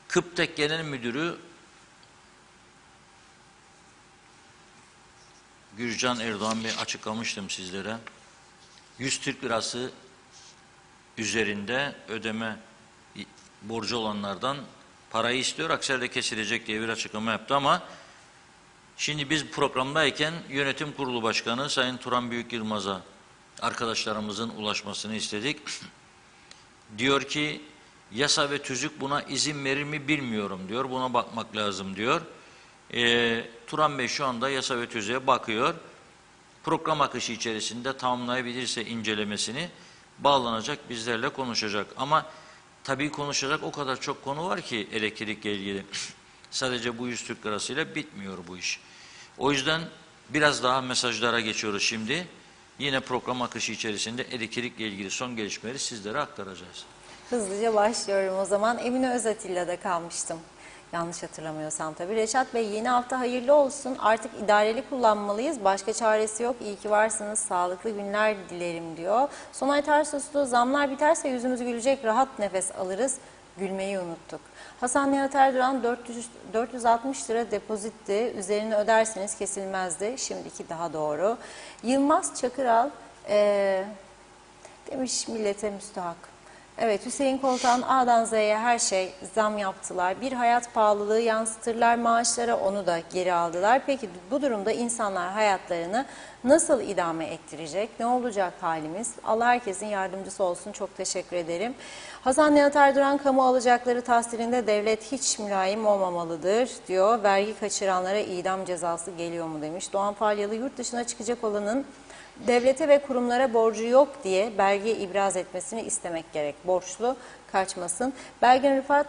Kıptek Genel Müdürü Gürcan Erdoğan Bey açıklamıştım sizlere. 100 Türk Lirası üzerinde ödeme borcu olanlardan parayı istiyor, akserde kesilecek diye bir açıklama yaptı ama şimdi biz programdayken Yönetim Kurulu Başkanı Sayın Turan Büyük Yılmaz'a arkadaşlarımızın ulaşmasını istedik. Diyor ki yasa ve tüzük buna izin verir mi bilmiyorum diyor. Buna bakmak lazım diyor. Turan Bey şu anda yasa ve tüzüğe bakıyor. Program akışı içerisinde tamamlayabilirse incelemesini bağlanacak, bizlerle konuşacak. Ama tabii konuşacak o kadar çok konu var ki elektrikle ilgili. Sadece bu 100 Türk lirasıyla bitmiyor bu iş. O yüzden biraz daha mesajlara geçiyoruz şimdi. Yine program akışı içerisinde elektrikle ilgili son gelişmeleri sizlere aktaracağız. Hızlıca başlıyorum o zaman. Emine Özatilla'da kalmıştım. Yanlış hatırlamıyorsam tabii. Reşat Bey, yeni hafta hayırlı olsun. Artık idareli kullanmalıyız. Başka çaresi yok. İyi ki varsınız. Sağlıklı günler dilerim diyor. Sonay Tarsuslu, zamlar biterse yüzümüz gülecek. Rahat nefes alırız. Gülmeyi unuttuk. Hasan Nihat Erduran 460 lira depozitti. Üzerini öderseniz kesilmezdi. Şimdiki daha doğru. Yılmaz Çakıral demiş millete müstahak. Evet, Hüseyin Koltan A'dan Z'ye her şey zam yaptılar. Bir hayat pahalılığı yansıtırlar maaşlara, onu da geri aldılar. Peki bu durumda insanlar hayatlarını nasıl idame ettirecek? Ne olacak halimiz? Allah herkesin yardımcısı olsun. Çok teşekkür ederim. Hasan Nihat Erduran, kamu alacakları tahsilinde devlet hiç mülayim olmamalıdır diyor. Vergi kaçıranlara idam cezası geliyor mu demiş. Doğan Falyalı, yurt dışına çıkacak olanın devlete ve kurumlara borcu yok diye belge ibraz etmesini istemek gerek. Borçlu kaçmasın. Belgin Rıfat,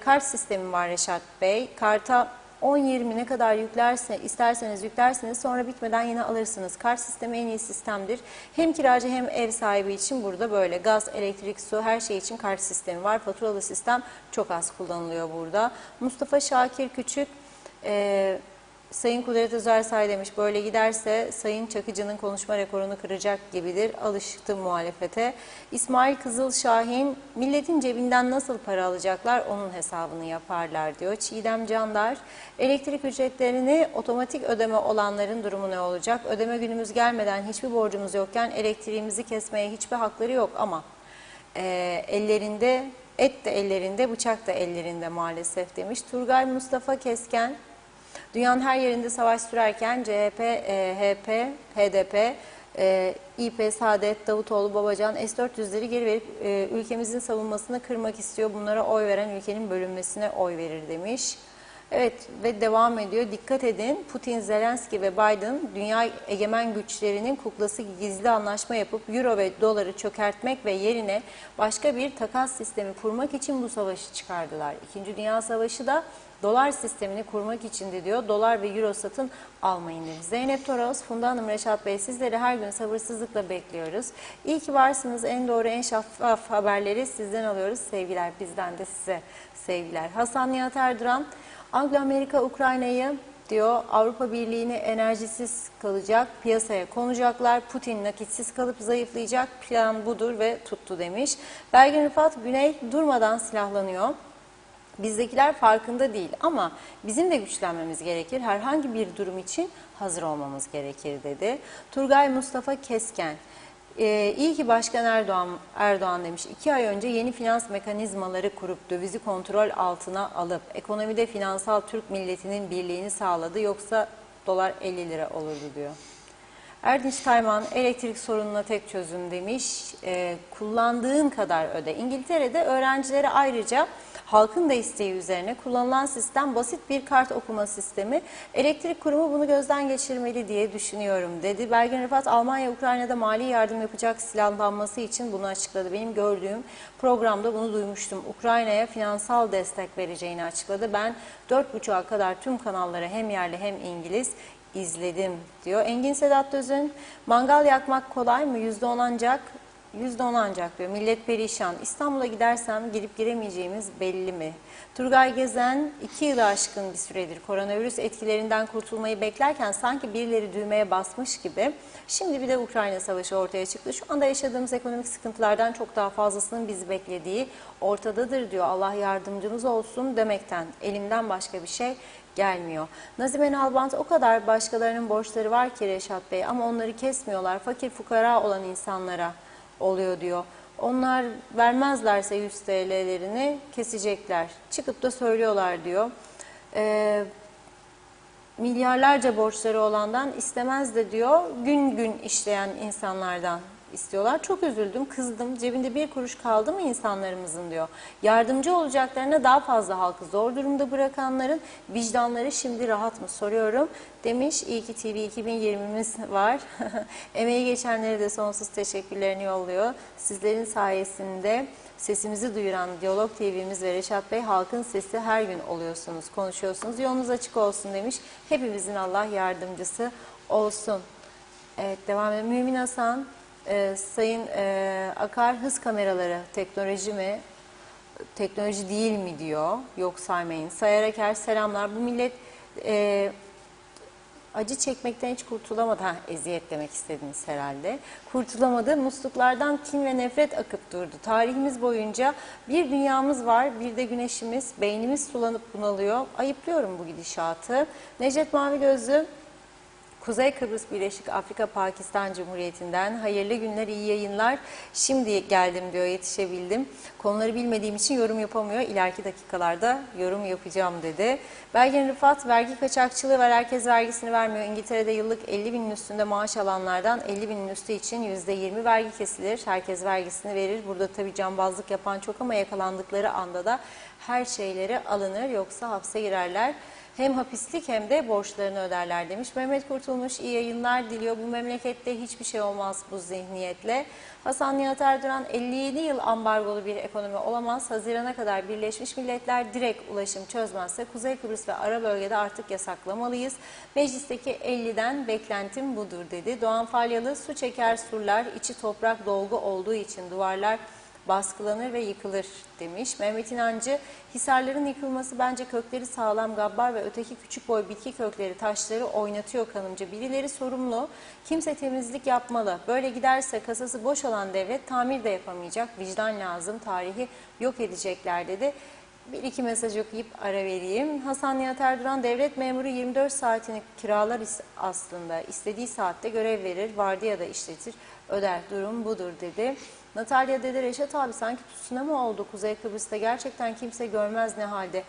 kart sistemi var Reşat Bey. Karta 10-20 ne kadar yüklerse isterseniz yüklersiniz, sonra bitmeden yine alırsınız. Kart sistemi en iyi sistemdir. Hem kiracı hem ev sahibi için burada böyle. Gaz, elektrik, su, her şey için kart sistemi var. Faturalı sistem çok az kullanılıyor burada. Mustafa Şakir Küçük, Sayın Kudret Özersay demiş, böyle giderse Sayın Çakıcı'nın konuşma rekorunu kıracak gibidir. Alıştı muhalefete. İsmail Kızılşahin, milletin cebinden nasıl para alacaklar, onun hesabını yaparlar diyor. Çiğdem Candar, elektrik ücretlerini otomatik ödeme olanların durumu ne olacak? Ödeme günümüz gelmeden hiçbir borcumuz yokken elektriğimizi kesmeye hiçbir hakları yok ama ellerinde, et de ellerinde, bıçak da ellerinde maalesef demiş. Turgay Mustafa Kesken, dünyanın her yerinde savaş sürerken CHP, HP, HDP, İP, Saadet, Davutoğlu, Babacan S-400'leri geri verip ülkemizin savunmasını kırmak istiyor. Bunlara oy veren ülkenin bölünmesine oy verir demiş. Evet ve devam ediyor. Dikkat edin, Putin, Zelenski ve Biden dünya egemen güçlerinin kuklası gizli anlaşma yapıp euro ve doları çökertmek ve yerine başka bir takas sistemi kurmak için bu savaşı çıkardılar. İkinci Dünya Savaşı da dolar sistemini kurmak içindi diyor. Dolar ve euro satın almayın demiş. Zeynep Toros, Funda Hanım, Reşat Bey, sizleri her gün sabırsızlıkla bekliyoruz. İyi ki varsınız. En doğru, en şeffaf haberleri sizden alıyoruz. Sevgiler, bizden de size sevgiler. Hasan Nihat Erduran, Anglo-Amerika Ukrayna'yı diyor, Avrupa Birliği'ni enerjisiz kalacak, piyasaya konacaklar, Putin nakitsiz kalıp zayıflayacak, plan budur ve tuttu demiş. Belgin Rıfat, Güney durmadan silahlanıyor. Bizdekiler farkında değil ama bizim de güçlenmemiz gerekir. Herhangi bir durum için hazır olmamız gerekir dedi. Turgay Mustafa Kesken, iyi ki Başkan Erdoğan demiş. 2 ay önce yeni finans mekanizmaları kurup dövizi kontrol altına alıp ekonomide finansal Türk milletinin birliğini sağladı. Yoksa dolar 50 lira olurdu diyor. Erdinç Tayman, elektrik sorununa tek çözüm demiş. Kullandığın kadar öde. İngiltere'de öğrencilere ayrıca halkın da isteği üzerine kullanılan sistem basit bir kart okuma sistemi. Elektrik kurumu bunu gözden geçirmeli diye düşünüyorum dedi. Belgin Rıfat, Almanya Ukrayna'da mali yardım yapacak, silahlanması için bunu açıkladı. Benim gördüğüm programda bunu duymuştum. Ukrayna'ya finansal destek vereceğini açıkladı. Ben 4.30'a kadar tüm kanallara hem yerli hem İngiliz izledim diyor. Engin Sedat Dözün, mangal yakmak kolay mı? %10 ancak. %10 ancak diyor. Millet perişan. İstanbul'a gidersem girip giremeyeceğimiz belli mi? Turgay Gezen 2 yılı aşkın bir süredir koronavirüs etkilerinden kurtulmayı beklerken sanki birileri düğmeye basmış gibi. Şimdi bir de Ukrayna Savaşı ortaya çıktı. Şu anda yaşadığımız ekonomik sıkıntılardan çok daha fazlasının bizi beklediği ortadadır diyor. Allah yardımcımız olsun demekten elimden başka bir şey gelmiyor. Nazime Nalbant, o kadar başkalarının borçları var ki Reşat Bey ama onları kesmiyorlar. Fakir fukara olan insanlara oluyor diyor. Onlar vermezlerse 100 TL'lerini kesecekler. Çıkıp da söylüyorlar diyor. Milyarlarca borçları olandan istemez de diyor, gün gün işleyen insanlardan istiyorlar. Çok üzüldüm, kızdım. Cebinde bir kuruş kaldı mı insanlarımızın diyor. Yardımcı olacaklarına daha fazla halkı zor durumda bırakanların vicdanları şimdi rahat mı soruyorum demiş. İyi ki TV 2020'miz var. Emeği geçenlere de sonsuz teşekkürlerini yolluyor. Sizlerin sayesinde sesimizi duyuran Diyalog TV'miz ve Reşat Bey, halkın sesi, her gün oluyorsunuz, konuşuyorsunuz. Yolunuz açık olsun demiş. Hepimizin Allah yardımcısı olsun. Evet, devam edelim. Mümin Hasan, Sayın Akar, hız kameraları teknoloji mi? Teknoloji değil mi diyor. Yok saymayın. Sayar Aker, selamlar. Bu millet acı çekmekten hiç kurtulamadı. Eziyet demek istediniz herhalde. Kurtulamadı. Musluklardan kin ve nefret akıp durdu. Tarihimiz boyunca bir dünyamız var, bir de güneşimiz. Beynimiz sulanıp bunalıyor. Ayıplıyorum bu gidişatı. Necdet Mavi Gözlü, Kuzey Kıbrıs Birleşik Afrika Pakistan Cumhuriyeti'nden hayırlı günler, iyi yayınlar. Şimdi geldim diyor, yetişebildim. Konuları bilmediğim için yorum yapamıyor. İleriki dakikalarda yorum yapacağım dedi. Belgin Rıfat, vergi kaçakçılığı var. Herkes vergisini vermiyor. İngiltere'de yıllık 50 binin üstünde maaş alanlardan 50 binin üstü için %20 vergi kesilir. Herkes vergisini verir. Burada tabii cambazlık yapan çok ama yakalandıkları anda da her şeyleri alınır. Yoksa hapse girerler. Hem hapislik hem de borçlarını öderler demiş. Mehmet Kurtulmuş, iyi yayınlar diliyor. Bu memlekette hiçbir şey olmaz bu zihniyetle. Hasan Nihat Erduran, 57 yıl ambargolu bir ekonomi olamaz. Hazirana kadar Birleşmiş Milletler direkt ulaşım çözmezse Kuzey Kıbrıs ve ara bölgede artık yasaklamalıyız. Meclisteki 50'den beklentim budur dedi. Doğan Falyalı, su çeker surlar, içi toprak dolgu olduğu için duvarlar baskılanır ve yıkılır demiş. Mehmet İnancı, hisarların yıkılması bence kökleri sağlam gabbar ve öteki küçük boy bitki kökleri taşları oynatıyor kanımca. Birileri sorumlu, kimse temizlik yapmalı. Böyle giderse kasası boş olan devlet tamir de yapamayacak. Vicdan lazım, tarihi yok edecekler dedi. Bir iki mesaj okuyup ara vereyim. Hasan Nihat Erduran, devlet memuru 24 saatini kiralar aslında. İstediği saatte görev verir, vardiya da işletir, öder. Durum budur dedi. Natalya dedi, Reşat abi sanki tsunami oldu Kuzey Kıbrıs'ta. Gerçekten kimse görmez ne halde.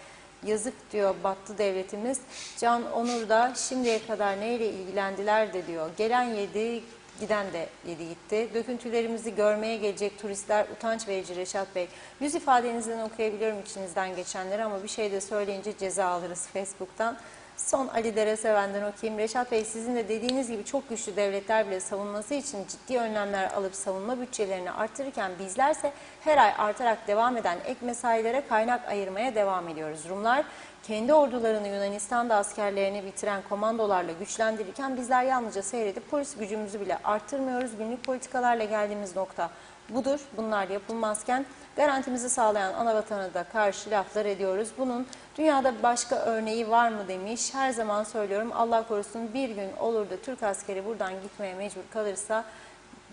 Yazık diyor, battı devletimiz. Can Onur da şimdiye kadar neyle ilgilendiler de diyor. Gelen yedi, giden de yedi gitti. Döküntülerimizi görmeye gelecek turistler utanç verici Reşat Bey. Yüz ifadenizden okuyabiliyorum içinizden geçenleri ama bir şey de söyleyince ceza alırız Facebook'tan. Son Ali Dere Seven'den okuyayım. Reşat Bey, sizin de dediğiniz gibi çok güçlü devletler bile savunması için ciddi önlemler alıp savunma bütçelerini artırırken bizlerse her ay artarak devam eden ek mesailere kaynak ayırmaya devam ediyoruz. Rumlar kendi ordularını Yunanistan'da askerlerini bitiren komandolarla güçlendirirken bizler yalnızca seyredip polis gücümüzü bile arttırmıyoruz. Günlük politikalarla geldiğimiz nokta budur. Bunlar yapılmazken garantimizi sağlayan ana vatana da karşı laflar ediyoruz. Bunun dünyada başka örneği var mı demiş. Her zaman söylüyorum, Allah korusun bir gün olur da Türk askeri buradan gitmeye mecbur kalırsa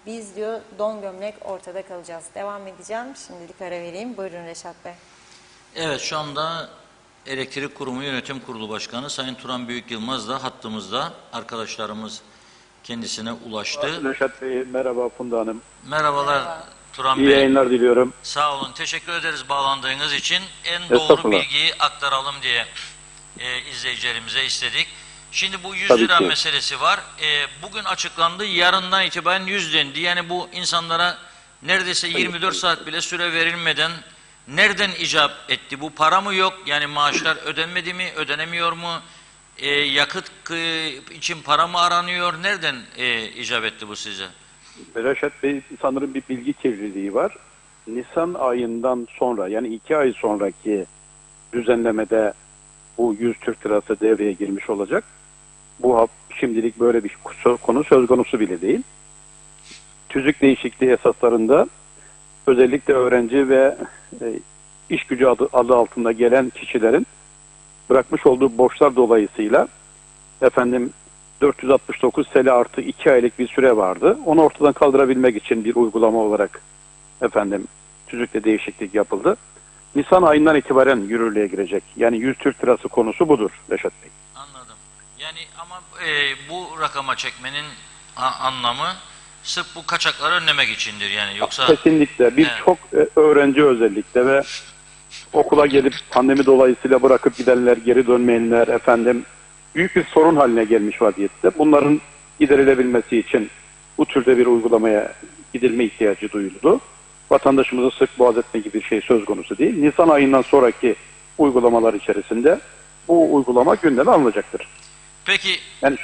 biz diyor don gömlek ortada kalacağız. Devam edeceğim. Şimdilik ara vereyim. Buyurun Reşat Bey. Evet, şu anda Elektrik Kurumu Yönetim Kurulu Başkanı Sayın Turan Büyük Yılmaz da hattımızda. Arkadaşlarımız kendisine ulaştı. Reşat Bey, merhaba Funda Hanım. Merhabalar Merhaba. Turan İyi Bey. yayınlar diliyorum. Sağ olun. Teşekkür ederiz bağlandığınız için. En doğru bilgiyi aktaralım diye izleyicilerimize istedik. Şimdi bu 100 Tabii lira ki. meselesi var. Bugün açıklandı. Yarından itibaren 100 dendi. Yani bu insanlara neredeyse 24 saat bile süre verilmeden nereden icap etti? Bu para mı yok? Yani maaşlar ödenmedi mi? Ödenemiyor mu? Yakıt için para mı aranıyor? Nereden icap etti bu size? Reşat Bey, sanırım bir bilgi kirliliği var. Nisan ayından sonra, yani 2 ay sonraki düzenlemede bu 100 Türk lirası devreye girmiş olacak. Şimdilik böyle bir konu söz konusu bile değil. Tüzük değişikliği esaslarında özellikle öğrenci ve iş gücü adı altında gelen kişilerin bırakmış olduğu borçlar dolayısıyla 469 TL artı 2 aylık bir süre vardı. Onu ortadan kaldırabilmek için bir uygulama olarak tüzükte değişiklik yapıldı. Nisan ayından itibaren yürürlüğe girecek. Yani 100 Türk lirası konusu budur Reşat Bey. Anladım. Yani ama bu rakama çekmenin anlamı sırf bu kaçakları önlemek içindir yani, yoksa... Kesinlikle. Birçok öğrenci özellikle ve okula gelip pandemi dolayısıyla bırakıp gidenler, geri dönmeyenler büyük bir sorun haline gelmiş vaziyette. Bunların giderilebilmesi için bu türde bir uygulamaya gidilme ihtiyacı duyuldu. Vatandaşımızı sık boğaz etme gibi bir şey söz konusu değil. Nisan ayından sonraki uygulamalar içerisinde bu uygulama gündeme alınacaktır. Peki Yani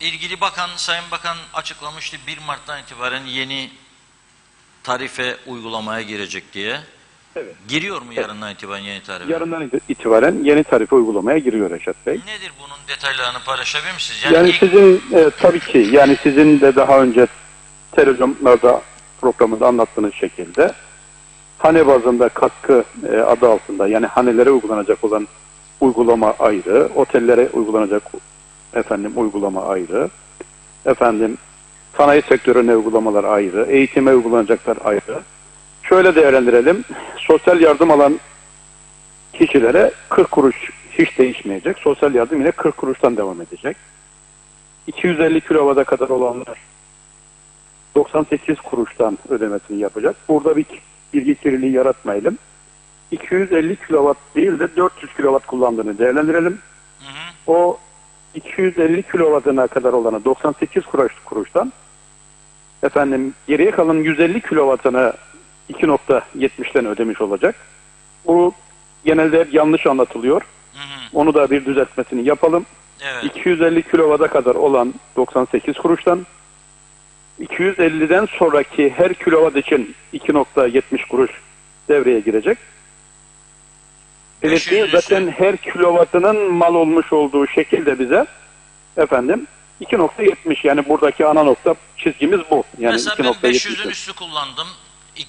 ilgili bakan, Sayın Bakan açıklamıştı 1 Mart'tan itibaren yeni tarife uygulamaya girecek diye. Evet. Giriyor mu yarından itibaren yeni tarife? Yarından itibaren yeni tarife uygulamaya giriyor Reşat Bey. Nedir bunun detaylarını paylaşabilir misiniz? Yani sizin tabii ki yani sizin de daha önce televizyonlarda programında anlattığınız şekilde hane bazında katkı adı altında, yani hanelere uygulanacak olan uygulama ayrı, otellere uygulanacak uygulama ayrı, sanayi sektörüne uygulamalar ayrı, eğitime uygulanacaklar ayrı. Şöyle değerlendirelim, sosyal yardım alan kişilere 40 kuruş hiç değişmeyecek. Sosyal yardım yine 40 kuruştan devam edecek. 250 kilovata kadar olanlar 98 kuruştan ödemesini yapacak. Burada bir bilgi kirliliği yaratmayalım. 250 kilovat değil de 400 kilovat kullandığını değerlendirelim. O 250 kilovatına kadar olanı 98 kuruştan geriye kalan 150 kilovatını 2.70'ten ödemiş olacak. Bu genelde hep yanlış anlatılıyor. Onu da bir düzeltmesini yapalım. Evet. 250 kilovata kadar olan 98 kuruştan, 250'den sonraki her kilovat için 2.70 kuruş devreye girecek. Elektriği zaten her kilovatının mal olmuş olduğu şekilde bize 2.70, yani buradaki ana nokta çizgimiz bu. Yani mesela ben 500'ün üstü kullandım.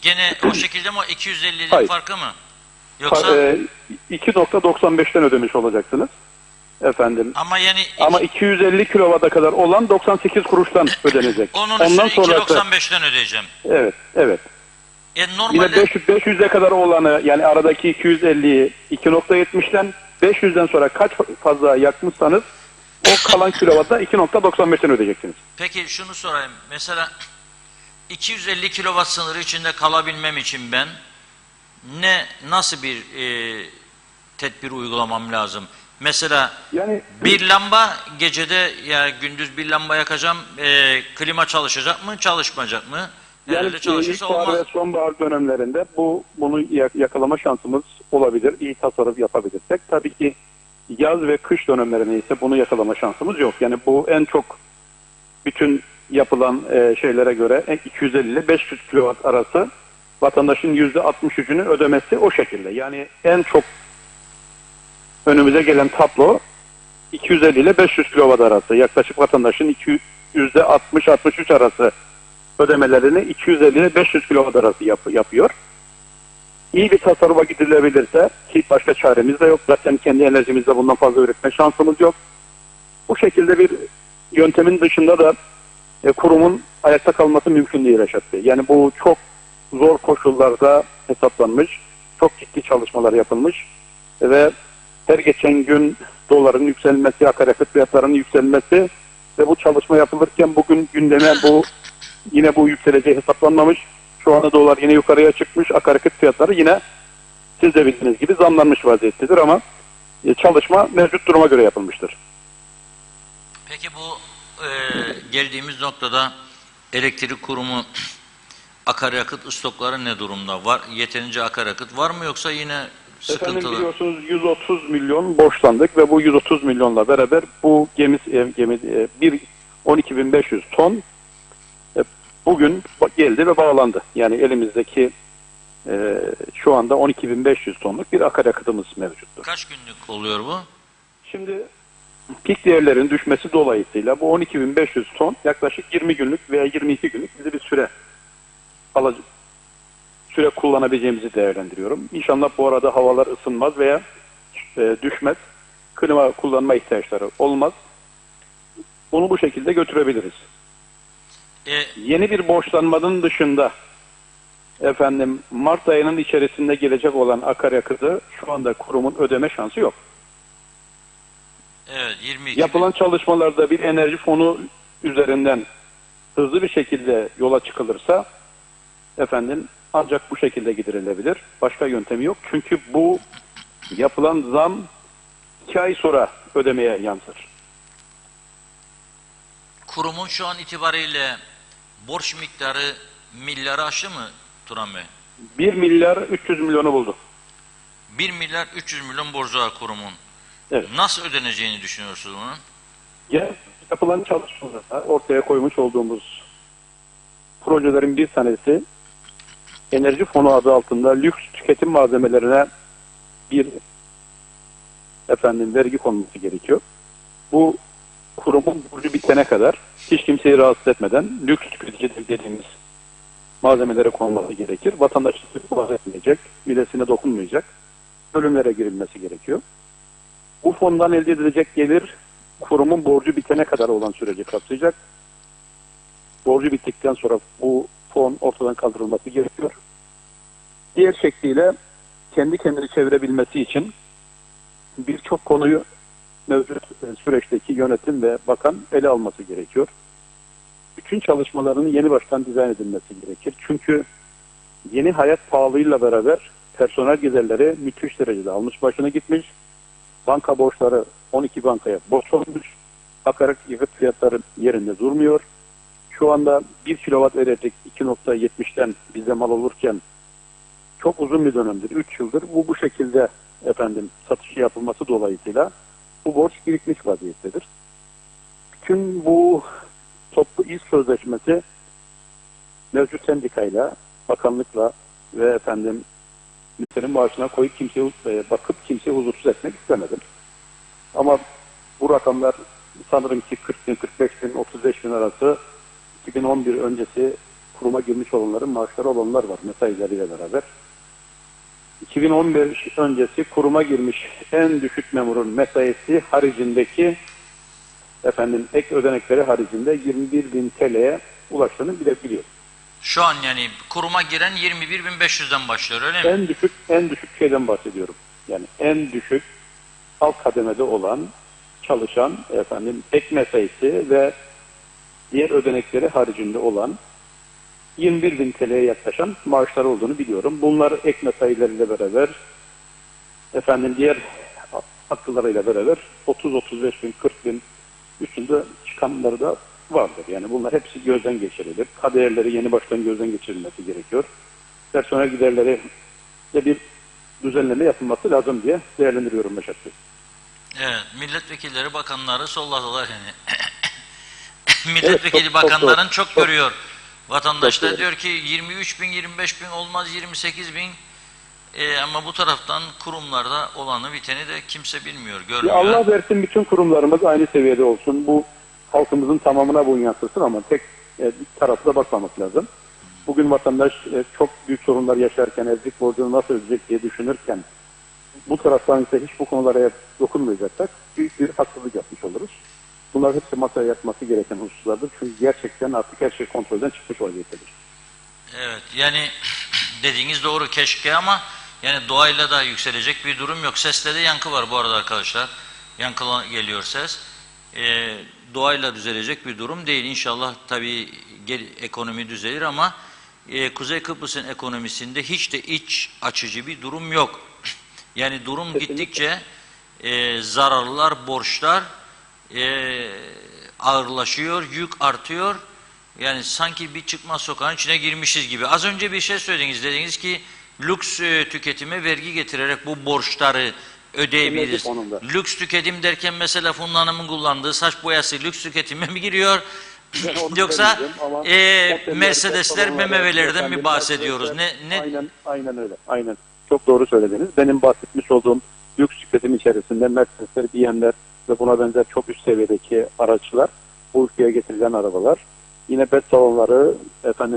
Gene o şekilde mi, 250'nin farkı mı? Yoksa 2.95'ten ödemiş olacaksınız. Ama 250 kilovata kadar olan 98 kuruştan ödenecek. Onun üstüne 2.95'ten ödeyeceğim. Evet. Normalde... Yine 500'e kadar olanı, yani aradaki 250'yi 2.70'ten, 500'den sonra kaç fazla yakmışsanız o kalan kilovata 2.95'ten ödeyeceksiniz. Peki şunu sorayım. Mesela 250 kilovat sınırı içinde kalabilmem için ben nasıl bir tedbir uygulamam lazım? Mesela bir lamba gecede, ya gündüz bir lamba yakacağım, klima çalışacak mı, çalışmayacak mı? Yani ilkbahar ve sonbahar dönemlerinde bunu yakalama şansımız olabilir. İyi tasarruf yapabilirsek. Tabii ki yaz ve kış dönemlerinde ise bunu yakalama şansımız yok. Yani bu en çok bütün yapılan şeylere göre 250 ile 500 kilowatt arası vatandaşın %63'ünü ödemesi o şekilde. Yani en çok önümüze gelen tablo 250 ile 500 kilowatt arası. Yaklaşık vatandaşın %60-63 arası ödemelerini 250 ile 500 kilowatt arası yapıyor. İyi bir tasarrufa gidilebilirse, ki başka çaremiz de yok. Zaten kendi enerjimizde bundan fazla üretme şansımız yok. Bu şekilde bir yöntemin dışında da kurumun ayakta kalması mümkün değil Reşat Bey. Yani bu çok zor koşullarda hesaplanmış, çok ciddi çalışmalar yapılmış ve her geçen gün doların yükselmesi, akaryakıt fiyatlarının yükselmesi ve bu çalışma yapılırken bugün gündeme yine bu yükseleceği hesaplanmamış. Şu anda dolar yine yukarıya çıkmış, akaryakıt fiyatları yine siz de bildiğiniz gibi zamlanmış vaziyettedir ama çalışma mevcut duruma göre yapılmıştır. Peki bu geldiğimiz noktada elektrik kurumu akaryakıt stokları ne durumda? Yeterince akaryakıt var mı, yoksa yine sıkıntılı? Efendim, biliyorsunuz 130 milyon borçlandık ve bu 130 milyonla beraber bu gemi 12.500 ton bugün geldi ve bağlandı. Yani elimizdeki şu anda 12.500 tonluk bir akaryakıtımız mevcuttur. Kaç günlük oluyor bu? Şimdi pik değerlerin düşmesi dolayısıyla bu 12.500 ton yaklaşık 20 günlük veya 22 günlük bize bir süre kullanabileceğimizi değerlendiriyorum. İnşallah bu arada havalar ısınmaz veya düşmez. Klima kullanma ihtiyaçları olmaz. Onu bu şekilde götürebiliriz. Yeni bir borçlanmanın dışında Mart ayının içerisinde gelecek olan akaryakıtı şu anda kurumun ödeme şansı yok. Evet, 22 Yapılan çalışmalarda bir enerji fonu üzerinden hızlı bir şekilde yola çıkılırsa ancak bu şekilde giderilebilir. Başka yöntemi yok. Çünkü bu yapılan zam 2 ay sonra ödemeye yansır. Kurumun şu an itibariyle borç miktarı milyarı aştı mı Turan Bey? 1 milyar 300 milyonu buldu. 1 milyar 300 milyon borcu var kurumun. Evet. Nasıl ödeneceğini düşünüyorsunuz bunun? Yapılan çalışmalarda ortaya koymuş olduğumuz projelerin bir tanesi enerji fonu adı altında lüks tüketim malzemelerine bir vergi konulması gerekiyor. Bu kurumun borcu bitene kadar hiç kimseyi rahatsız etmeden lüks tüketici dediğimiz malzemelere konulması gerekir. Vatandaş rahatsız etmeyecek, midesine dokunmayacak, bölümlere girilmesi gerekiyor. Bu fondan elde edilecek gelir kurumun borcu bitene kadar olan süreci kapsayacak. Borcu bittikten sonra bu fon ortadan kaldırılması gerekiyor. Diğer şekliyle kendi kendini çevirebilmesi için birçok konuyu mevcut süreçteki yönetim ve bakan ele alması gerekiyor. Bütün çalışmalarının yeni baştan dizayn edilmesi gerekir. Çünkü yeni hayat pahalılığıyla beraber personel giderleri müthiş derecede almış başına gitmiş. Banka borçları 12 bankaya borç olmuş. Akaryakıt fiyatları yerinde durmuyor. Şu anda 1 kilowatt elektrik 2.70'ten bize mal olurken çok uzun bir dönemdir, 3 yıldır bu şekilde satışı yapılması dolayısıyla bu borç birikmiş vaziyettedir. Bütün bu toplu iş sözleşmesi mevcut sendikayla, bakanlıkla ve müşterinin maaşına koyup bakıp kimseyi huzursuz etmek istemedim. Ama bu rakamlar sanırım ki 40 bin, 45 bin, 35 bin arası 2011 öncesi kuruma girmiş olanların maaşları olanlar var mesaileriyle beraber. 2011 öncesi kuruma girmiş en düşük memurun mesaisi haricindeki ek ödenekleri haricinde 21 bin TL'ye ulaştığını bilebiliyor. Şu an yani kuruma giren 21.500'den başlıyor öyle mi? En düşük şeyden bahsediyorum. Yani en düşük alt kademede olan çalışan ek mesaisi ve diğer ödenekleri haricinde olan 21 bin TL'ye yaklaşan maaşları olduğunu biliyorum. Bunlar ek mesaileriyle beraber diğer hakkılarıyla beraber 30-35 bin, 40 bin üstünde çıkanları da vardır. Yani bunlar hepsi gözden geçirilir. KDV'leri yeni baştan gözden geçirilmesi gerekiyor. Personel giderleri de bir düzenleme yapılması lazım diye değerlendiriyorum Meşat Bey. Evet, milletvekilleri, bakanları solladılar yani. Milletvekili evet, bakanların çok görüyor. Vatandaşlar çok diyor ki 23 bin, 25 bin olmaz, 28 bin. Ama bu taraftan kurumlarda olanı biteni de kimse bilmiyor, görmüyor. Allah versin bütün kurumlarımız aynı seviyede olsun. Bu halkımızın tamamına bunu yansırsın ama tek bir tarafı da bakmamak lazım. Bugün vatandaş çok büyük sorunlar yaşarken, evlilik borcunu nasıl ödeyecek diye düşünürken bu taraftan ise hiç bu konulara dokunmayacaksak büyük bir haksızlık yapmış oluruz. Bunlar hepsi masaya yatması gereken hususlardır. Çünkü gerçekten artık her şey kontrolden çıkmış vaziyettedir. Evet, yani dediğiniz doğru keşke ama yani doğayla da yükselecek bir durum yok. Seste de yankı var bu arada arkadaşlar. Yankılı geliyor ses. Doğayla düzelecek bir durum değil. İnşallah tabii ekonomi düzelir ama Kuzey Kıbrıs'ın ekonomisinde hiç de iç açıcı bir durum yok. Yani durum gittikçe zararlar, borçlar ağırlaşıyor, yük artıyor. Yani sanki bir çıkmaz sokağın içine girmişiz gibi. Az önce bir şey söylediniz. Dediniz ki lüks tüketime vergi getirerek bu borçları ödeyebiliriz. Lüks tüketim derken mesela Funda Hanım'ın kullandığı saç boyası lüks tüketime mi giriyor? Yoksa Mercedesler, BMW'lerden mi bahsediyoruz? Aynen öyle. Aynen. Çok doğru söylediniz. Benim bahsetmiş olduğum lüks tüketim içerisinde Mercedesler, BMW'ler, ve buna benzer çok üst seviyedeki araçlar, bu ülkeye getirilen arabalar. Yine bet salonları,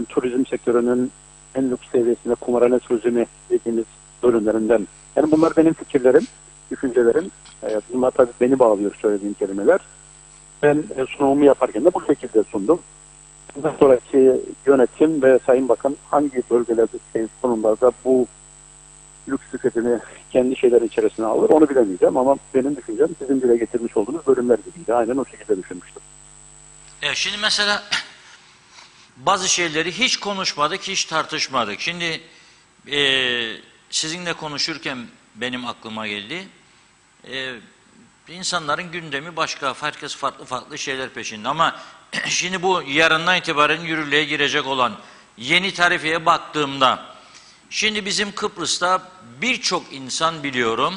turizm sektörünün en lüks seviyesinde kumarhane turizmi dediğimiz bölümlerinden. Yani bunlar benim fikirlerim, düşüncelerim. Bunlar tabii beni bağlıyor söylediğim kelimeler. Ben sunumumu yaparken de bu şekilde sundum. Bundan sonraki yönetim ve Sayın Bakan hangi bölgelerde, konumlarda bu lüks tüketimi kendi şeyler içerisine alır onu bilemeyeceğim ama benim düşüncem sizin dile getirmiş olduğunuz bölümler gibiydi. Aynen o şekilde düşünmüştüm. Şimdi mesela bazı şeyleri hiç konuşmadık, hiç tartışmadık. Şimdi sizinle konuşurken benim aklıma geldi. İnsanların gündemi başka, herkes farklı şeyler peşinde. Ama şimdi bu yarından itibaren yürürlüğe girecek olan yeni tarifeye baktığımda, şimdi bizim Kıbrıs'ta birçok insan biliyorum,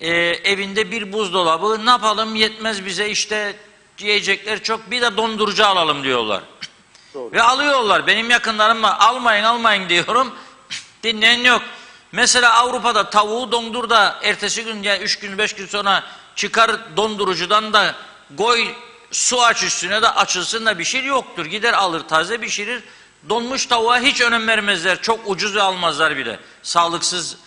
evinde bir buzdolabı ne yapalım yetmez bize işte yiyecekler çok bir de dondurucu alalım diyorlar. Doğru. Ve alıyorlar. Benim yakınlarım var. Almayın diyorum. Dinleyen yok. Mesela Avrupa'da tavuğu dondur da ertesi gün ya 3 gün 5 gün sonra çıkar dondurucudan da koy su aç üstüne de açılsın da bir şey yoktur. Gider alır taze pişirir. Donmuş tavuğa hiç önem vermezler. Çok ucuz almazlar bile. Sağlıksız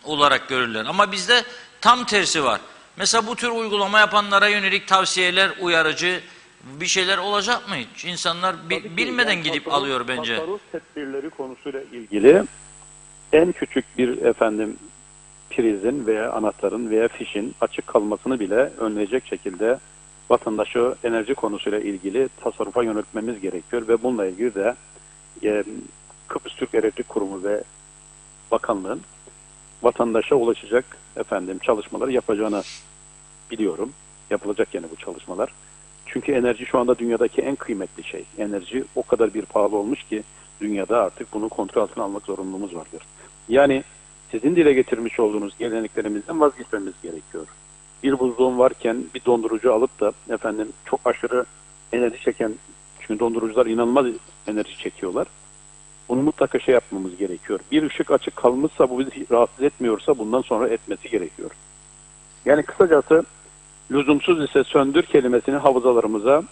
olarak görürler. Ama bizde tam tersi var. Mesela bu tür uygulama yapanlara yönelik tavsiyeler, uyarıcı bir şeyler olacak mı hiç? İnsanlar bilmeden yani gidip alıyor bence. Tasarruf tedbirleri konusuyla ilgili en küçük bir prizin veya anahtarın veya fişin açık kalmasını bile önleyecek şekilde vatandaşı enerji konusuyla ilgili tasarrufa yöneltmemiz gerekiyor ve bununla ilgili de Kıbrıs Türk Elektrik Kurumu ve Bakanlığın vatandaşa ulaşacak çalışmaları yapacağını biliyorum. Yapılacak yani bu çalışmalar. Çünkü enerji şu anda dünyadaki en kıymetli şey. Enerji o kadar bir pahalı olmuş ki dünyada artık bunu kontrol altına almak zorunluluğumuz vardır. Yani sizin dile getirmiş olduğunuz geleneklerimizden vazgeçmemiz gerekiyor. Bir buzdolabı varken bir dondurucu alıp da çok aşırı enerji çeken, çünkü dondurucular inanılmaz enerji çekiyorlar. Bunu mutlaka yapmamız gerekiyor. Bir ışık açık kalmışsa, bu bizi rahatsız etmiyorsa bundan sonra etmesi gerekiyor. Yani kısacası lüzumsuz ise söndür kelimesini hafızalarımıza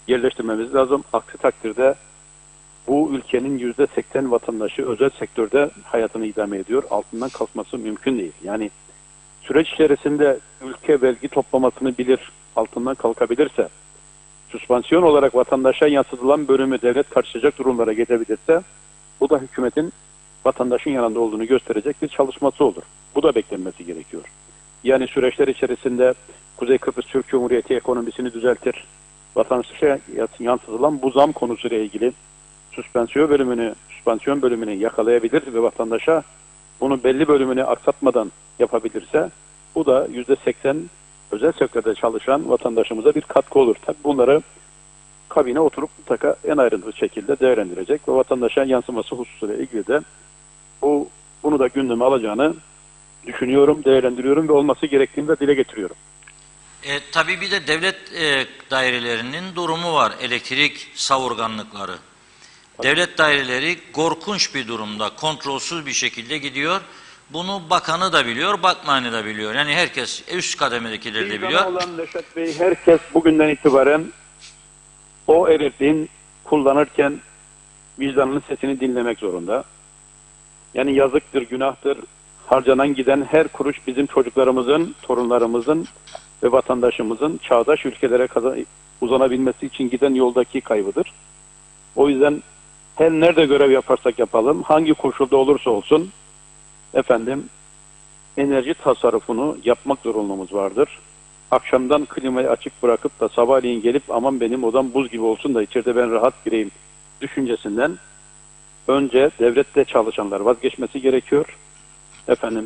yerleştirmemiz lazım. Aksi takdirde bu ülkenin %80 vatandaşı özel sektörde hayatını idame ediyor. Altından kalkması mümkün değil. Yani süreç içerisinde ülke vergi toplamasını bilir, altından kalkabilirse, süspansiyon olarak vatandaşa yansıtılan bölümü devlet karşılayacak durumlara gelebilirse, bu da hükümetin vatandaşın yanında olduğunu gösterecek bir çalışması olur. Bu da beklenmesi gerekiyor. Yani süreçler içerisinde Kuzey Kıbrıs Türk Cumhuriyeti ekonomisini düzeltir, vatandaşa yansıtılan bu zam konusuyla ilgili süspansiyon bölümünü yakalayabilir ve vatandaşa bunu belli bölümünü aksatmadan yapabilirse, bu da %80 özel sektörde çalışan vatandaşımıza bir katkı olur. Tabii bunları kabine oturup mutlaka en ayrıntılı şekilde değerlendirecek ve vatandaşa yansıması hususuyla ilgili de bunu da gündeme alacağını düşünüyorum, değerlendiriyorum ve olması gerektiğini de dile getiriyorum. Tabii bir de devlet dairelerinin durumu var. Elektrik savurganlıkları. Tabii. Devlet daireleri korkunç bir durumda, kontrolsüz bir şekilde gidiyor. Bunu bakanı da biliyor, bakmanı da biliyor. Yani herkes, üst kademedekiler de biliyor. Olan Reşat Bey, herkes bugünden itibaren o elektriğin kullanırken vicdanının sesini dinlemek zorunda. Yani yazıktır, günahtır. Harcanan giden her kuruş bizim çocuklarımızın, torunlarımızın ve vatandaşımızın çağdaş ülkelere uzanabilmesi için giden yoldaki kaybıdır. O yüzden her nerede görev yaparsak yapalım, hangi koşulda olursa olsun enerji tasarrufunu yapmak zorunluluğumuz vardır. Akşamdan klimayı açık bırakıp da sabahleyin gelip aman benim odam buz gibi olsun da içeride ben rahat gireyim düşüncesinden önce devlette çalışanlar vazgeçmesi gerekiyor.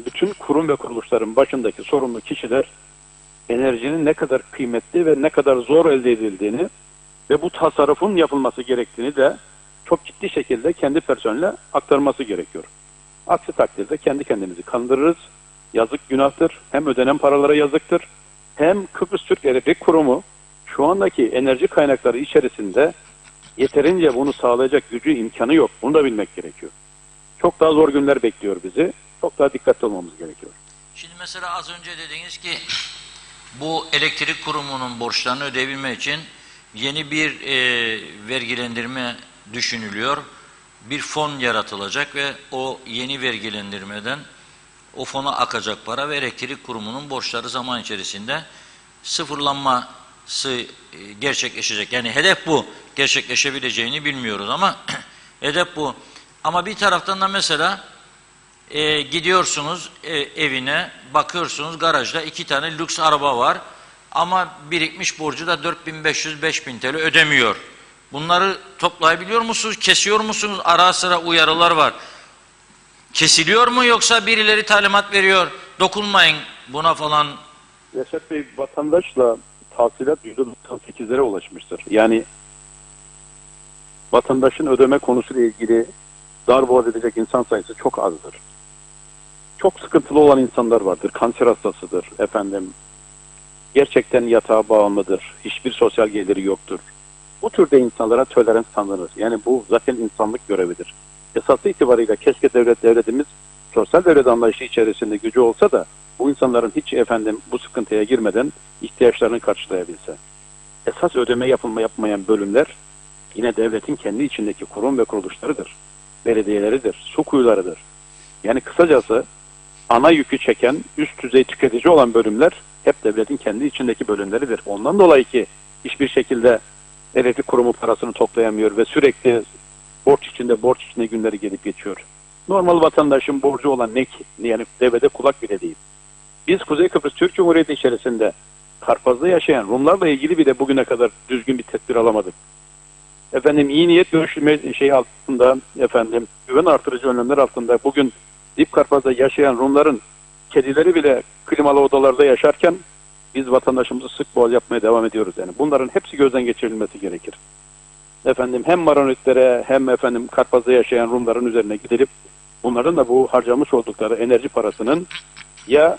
Bütün kurum ve kuruluşların başındaki sorumlu kişiler enerjinin ne kadar kıymetli ve ne kadar zor elde edildiğini ve bu tasarrufun yapılması gerektiğini de çok ciddi şekilde kendi personeline aktarması gerekiyor. Aksi takdirde kendi kendimizi kandırırız. Yazık, günahtır. Hem ödenen paralara yazıktır. Hem Kıbrıs Türk Elektrik Kurumu şu andaki enerji kaynakları içerisinde yeterince bunu sağlayacak gücü, imkanı yok. Bunu da bilmek gerekiyor. Çok daha zor günler bekliyor bizi. Çok daha dikkatli olmamız gerekiyor. Şimdi mesela az önce dediniz ki bu elektrik kurumunun borçlarını ödeyebilmek için yeni bir vergilendirme düşünülüyor. Bir fon yaratılacak ve o yeni vergilendirmeden o fona akacak para ve elektrik kurumunun borçları zaman içerisinde sıfırlanması gerçekleşecek. Yani hedef bu. Gerçekleşebileceğini bilmiyoruz ama hedef bu. Ama bir taraftan da mesela gidiyorsunuz evine, bakıyorsunuz garajda 2 tane lüks araba var ama birikmiş borcu da 4.500-5.000 TL ödemiyor. Bunları toplayabiliyor musunuz? Kesiyor musunuz? Ara sıra uyarılar var. Kesiliyor mu yoksa birileri talimat veriyor, dokunmayın buna falan? Reşat Bey, vatandaşla tahsilat %98'lere ulaşmıştır. Yani vatandaşın ödeme konusuyla ilgili darboğaz edecek insan sayısı çok azdır. Çok sıkıntılı olan insanlar vardır. Kanser hastasıdır efendim. Gerçekten yatağa bağımlıdır. Hiçbir sosyal geliri yoktur. Bu türde insanlara tolerans tanınır. Yani bu zaten insanlık görevidir. Esası itibarıyla keşke devletimiz sosyal devlet anlayışı içerisinde gücü olsa da bu insanların hiç bu sıkıntıya girmeden ihtiyaçlarını karşılayabilse. Esas ödeme yapmayan bölümler yine devletin kendi içindeki kurum ve kuruluşlarıdır. Belediyeleridir, su kuyularıdır. Yani kısacası ana yükü çeken, üst düzey tüketici olan bölümler hep devletin kendi içindeki bölümleridir. Ondan dolayı ki hiçbir şekilde elektrik kurumu parasını toplayamıyor ve sürekli borç içinde günleri gelip geçiyor. Normal vatandaşın borcu olan ne ki? Yani devlete kulak bile değil. Biz Kuzey Kıbrıs Türk Cumhuriyeti içerisinde Karpaz'da yaşayan Rumlarla ilgili bile bugüne kadar düzgün bir tedbir alamadık. İyi niyet görüşme altında, güven artırıcı önlemler altında bugün Dip Karpaz'da yaşayan Rumların kedileri bile klimalı odalarda yaşarken biz vatandaşımızı sık boğaz yapmaya devam ediyoruz. Yani bunların hepsi gözden geçirilmesi gerekir. Hem Maronitlere hem Karpaz'da yaşayan Rumların üzerine gidilip bunların da bu harcamış oldukları enerji parasının ya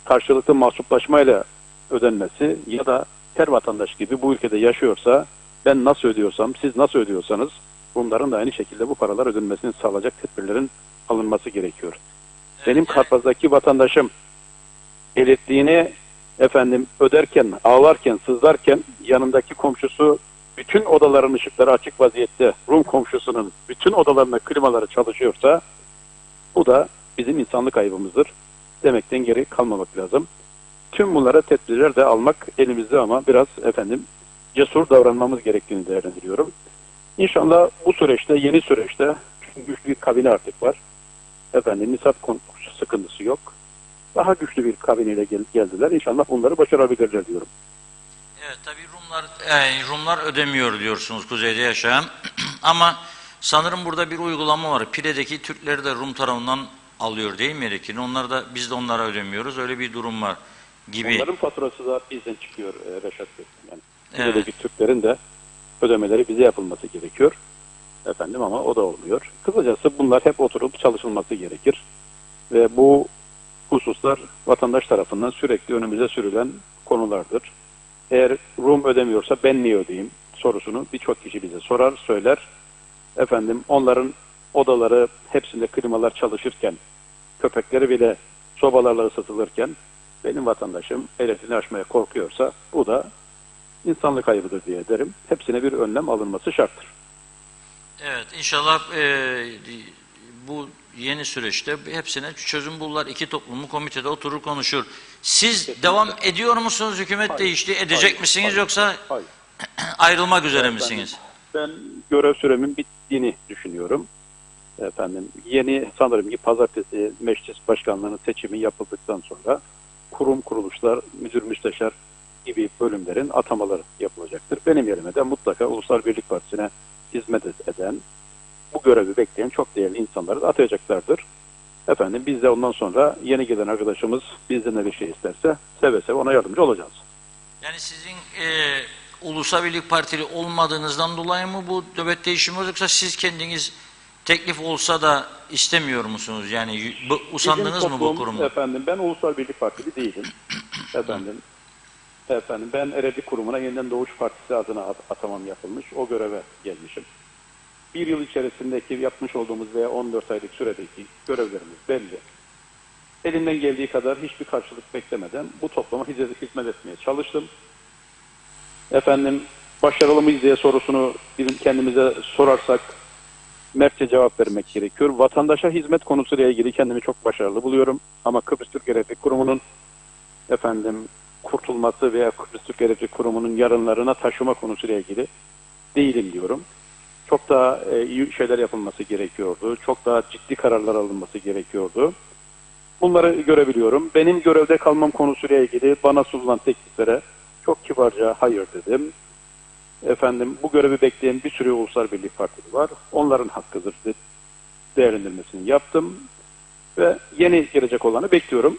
karşılıklı mahsuplaşmayla ödenmesi ya da her vatandaş gibi bu ülkede yaşıyorsa ben nasıl ödüyorsam, siz nasıl ödüyorsanız bunların da aynı şekilde bu paralar ödenmesini sağlayacak tedbirlerin alınması gerekiyor. Benim Karpaz'daki vatandaşım elektriğini öderken, ağlarken, sızlarken yanındaki komşusu bütün odaların ışıkları açık vaziyette, Rum komşusunun bütün odalarında klimaları çalışıyorsa bu da bizim insanlık ayıbımızdır. Demekten geri kalmamak lazım. Tüm bunlara tedbirler de almak elimizde ama biraz cesur davranmamız gerektiğini değerlendiriyorum. İnşallah bu süreçte, yeni süreçte güçlü bir kabine artık var. Nisat sıkıntısı yok. Daha güçlü bir kabineyle geldiler. İnşallah bunları başarabilirler diyorum. Evet, tabii Rumlar ödemiyor diyorsunuz kuzeyde yaşayan ama sanırım burada bir uygulama var. Pire'deki Türkleri de Rum tarafından alıyor değil mi elektriğini? Biz de onlara ödemiyoruz. Öyle bir durum var gibi. Onların faturası da bizden çıkıyor Reşat Bey. Yani Pire'deki Türklerin de ödemeleri bize yapılması gerekiyor. Ama o da olmuyor. Kısacası bunlar hep oturup çalışılması gerekir. Ve bu hususlar vatandaş tarafından sürekli önümüze sürülen konulardır. Eğer Rum ödemiyorsa ben niye ödeyeyim sorusunu birçok kişi bize sorar, söyler. Onların odaları hepsinde klimalar çalışırken, köpekleri bile sobalarla ısıtılırken benim vatandaşım elektriğini açmaya korkuyorsa bu da insanlık ayıbıdır diye derim. Hepsine bir önlem alınması şarttır. Evet, inşallah bu yeni süreçte hepsine çözüm bulurlar. İki toplumu komitede oturur konuşur. Siz Kesinlikle. Devam ediyor musunuz? Hükümet değişti. Edecek misiniz yoksa ayrılmak üzere misiniz? Ben görev süremin bittiğini düşünüyorum. Yeni sanırım ki pazartesi meclis başkanlığının seçimi yapıldıktan sonra kurum, kuruluşlar, müdür, müsteşar gibi bölümlerin atamaları yapılacaktır. Benim yerime de mutlaka Ulusal Birlik Partisi'ne hizmet eden, bu görevi bekleyen çok değerli insanları da atayacaklardır. Biz de ondan sonra yeni gelen arkadaşımız bizden ne bir şey isterse seve seve ona yardımcı olacağız. Yani sizin Ulusal Birlik Partili olmadığınızdan dolayı mı bu nöbet değişimi yoksa siz kendiniz teklif olsa da istemiyor musunuz? Yani usandınız mı bu kurumu? Ben Ulusal Birlik Partili değilim. Ben Ereğli Kurumu'na Yeniden Doğuş Partisi adına atamam yapılmış. O göreve gelmişim. Bir yıl içerisindeki yapmış olduğumuz veya 14 aylık süredeki görevlerimiz belli. elimden geldiği kadar hiçbir karşılık beklemeden bu topluma hizmet etmeye çalıştım. Efendim, başarılı mıyız diye sorusunu kendimize sorarsak mertçe cevap vermek gerekiyor. Vatandaşa hizmet konusuyla ilgili kendimi çok başarılı buluyorum. Ama Kıbrıs Türk Elektrik Kurumu'nun kurtulması veya Kıbrıs Türk Elektrik Kurumu'nun yarınlarına taşıma konusuyla ilgili değilim diyorum. Çok daha iyi şeyler yapılması gerekiyordu. Çok daha ciddi kararlar alınması gerekiyordu. Bunları görebiliyorum. Benim görevde kalmam konusuyla ilgili bana sunulan tekliflere çok kibarca hayır dedim. Efendim, bu görevi bekleyen bir sürü Uluslar Birliği Partili var. Onların hakkıdır değerlendirmesini yaptım. Ve yeni gelecek olanı bekliyorum.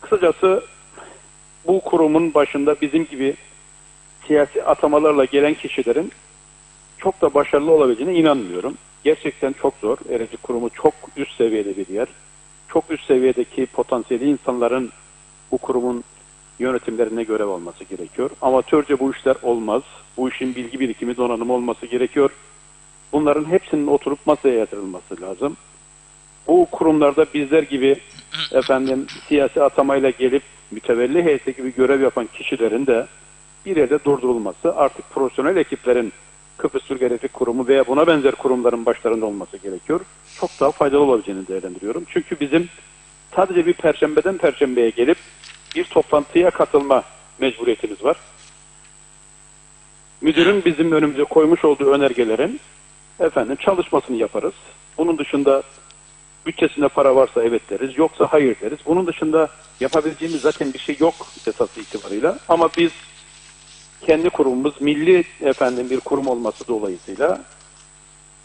Kısacası bu kurumun başında bizim gibi siyasi atamalarla gelen kişilerin çok da başarılı olabileceğine inanmıyorum. Gerçekten çok zor. Elektrik Kurumu çok üst seviyede bir yer. Çok üst seviyedeki potansiyeli insanların bu kurumun yönetimlerine görev alması gerekiyor. Amatörce bu işler olmaz. Bu işin bilgi birikimi, donanımı olması gerekiyor. Bunların hepsinin oturup masaya yatırılması lazım. Bu kurumlarda bizler gibi siyasi atamayla gelip mütevelli heyeti gibi görev yapan kişilerin de bir yerde durdurulması, artık profesyonel ekiplerin Kıbrıs Türk Elektrik Kurumu veya buna benzer kurumların başlarında olması gerekiyor. Çok daha faydalı olabileceğini değerlendiriyorum. Çünkü bizim sadece bir perşembeden perşembeye gelip bir toplantıya katılma mecburiyetimiz var. Müdürün bizim önümüze koymuş olduğu önergelerin çalışmasını yaparız. Bunun dışında bütçesinde para varsa evet deriz, yoksa hayır deriz. Bunun dışında yapabileceğimiz zaten bir şey yok esası itibarıyla. Ama biz kendi kurumumuz milli bir kurum olması dolayısıyla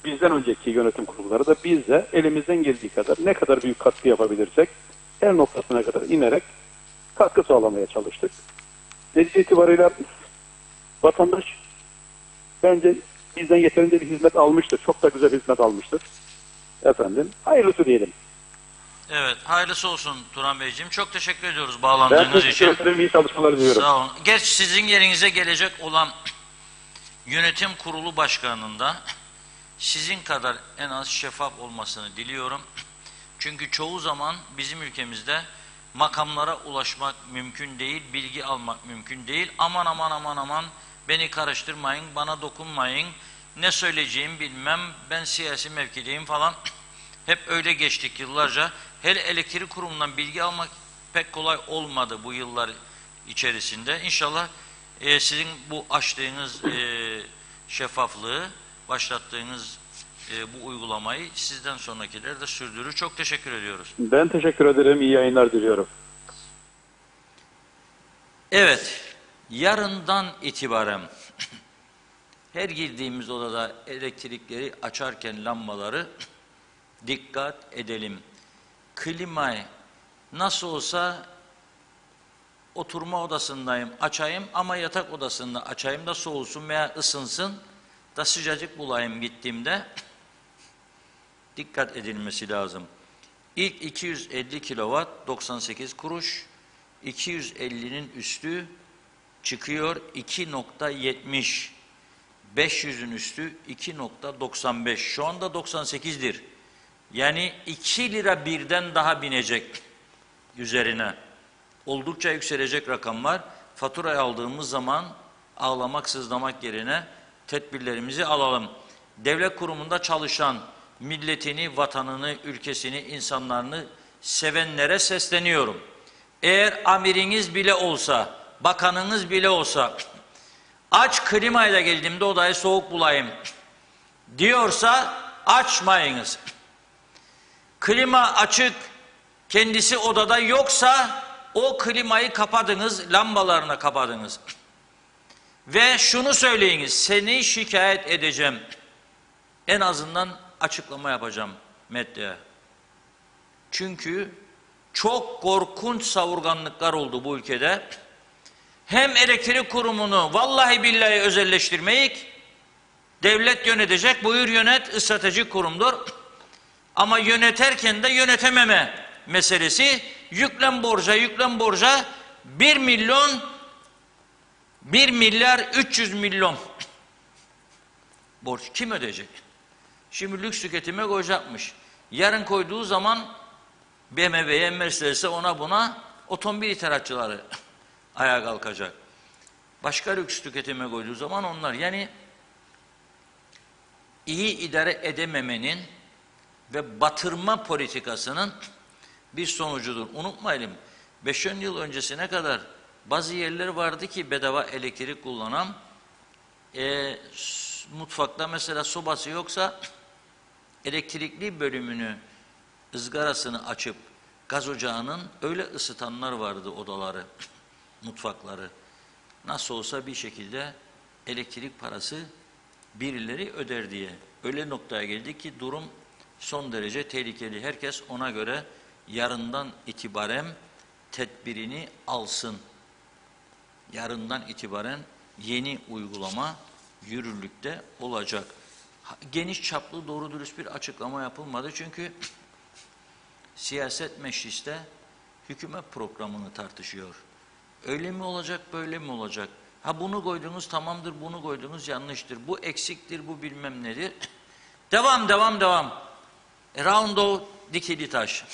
bizden önceki yönetim kurulları da biz de elimizden geldiği kadar ne kadar büyük katkı yapabilirsek her noktasına kadar inerek katkı sağlamaya çalıştık. Netice itibarıyla vatandaş bence bizden yeterince bir hizmet almıştır. Çok da güzel hizmet almıştır. Hayırlısı diyelim. Evet, hayırlısı olsun Turan Beyciğim. Çok teşekkür ediyoruz Ben bağlandığınız teşekkür için. ederim. İyi çalışmalar diliyorum. Sağ olun. Gerçi sizin yerinize gelecek olan yönetim kurulu başkanında sizin kadar en az şeffaf olmasını diliyorum. Çünkü çoğu zaman bizim ülkemizde makamlara ulaşmak mümkün değil, bilgi almak mümkün değil. Aman aman aman aman beni karıştırmayın, bana dokunmayın, ne söyleyeceğimi bilmem, ben siyasi mevkideyim falan. Hep öyle geçtik yıllarca. Hele elektrik kurumundan bilgi almak pek kolay olmadı bu yıllar içerisinde. İnşallah sizin bu açtığınız şeffaflığı, başlattığınız bu uygulamayı sizden sonrakiler de sürdürür. Çok teşekkür ediyoruz. Ben teşekkür ederim. İyi yayınlar diliyorum. Evet, yarından itibaren her girdiğimiz odada elektrikleri açarken lambaları dikkat edelim. Klimayı nasıl olsa oturma odasındayım, açayım ama yatak odasında açayım da soğusun veya ısınsın da sıcacık bulayım gittiğimde dikkat edilmesi lazım. İlk 250 kW 98 kuruş, 250'nin üstü çıkıyor 2.70, 500'ün üstü 2.95, şu anda 98'dir. Yani 2 lira birden daha binecek üzerine. Oldukça yükselecek rakamlar. Faturayı aldığımız zaman ağlamak, sızlamak yerine tedbirlerimizi alalım. Devlet kurumunda çalışan milletini, vatanını, ülkesini, insanlarını sevenlere sesleniyorum. Eğer amiriniz bile olsa, bakanınız bile olsa, aç klimayla geldiğimde odayı soğuk bulayım diyorsa açmayınız. Klima açık, kendisi odada yoksa o klimayı kapadınız, lambalarını kapadınız. Ve şunu söyleyiniz, seni şikayet edeceğim. En azından açıklama yapacağım medyaya. Çünkü çok korkunç savurganlıklar oldu bu ülkede. Hem elektrik kurumunu vallahi billahi özelleştirmeyik, devlet yönetecek, buyur yönet, stratejik kurumdur. Ama yöneterken de yönetememe meselesi, yüklen borca 1 milyar 300 milyon borç kim ödeyecek? Şimdi lüks tüketime koyacakmış. Yarın koyduğu zaman BMW'ye, Mercedes'e, ona buna otomobil ithalatçıları ayağa kalkacak. Başka lüks tüketime koyduğu zaman onlar, yani iyi idare edememenin ve batırma politikasının bir sonucudur. Unutmayalım, 5-10 yıl öncesine kadar bazı yerler vardı ki bedava elektrik kullanan, mutfakta mesela sobası yoksa elektrikli bölümünü, ızgarasını açıp gaz ocağının öyle ısıtanlar vardı odaları, mutfakları. Nasıl olsa bir şekilde elektrik parası birileri öder diye. Öyle noktaya geldi ki durum son derece tehlikeli. Herkes ona göre yarından itibaren tedbirini alsın. Yarından itibaren yeni uygulama yürürlükte olacak. Geniş çaplı doğru dürüst bir açıklama yapılmadı çünkü siyaset mecliste hükümet programını tartışıyor. Öyle mi olacak, böyle mi olacak? Ha bunu koydunuz tamamdır, bunu koydunuz yanlıştır. Bu eksiktir, bu bilmem nedir. Devam. Round o dikili taş.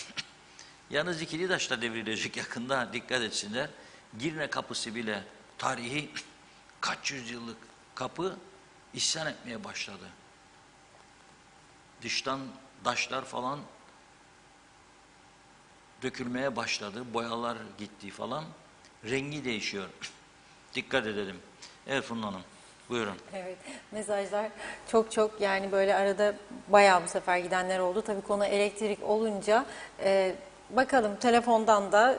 Yalnız dikili taş da devrilecek yakında, dikkat etsinler. Girne kapısı bile tarihi kaç yüzyıllık kapı isyan etmeye başladı. Dıştan taşlar falan dökülmeye başladı, boyalar gitti falan, rengi değişiyor. Dikkat edelim. Evet Funda Hanım, buyurun. Evet, mesajlar çok yani böyle arada bayağı bu sefer gidenler oldu. Tabii konu elektrik olunca bakalım telefondan da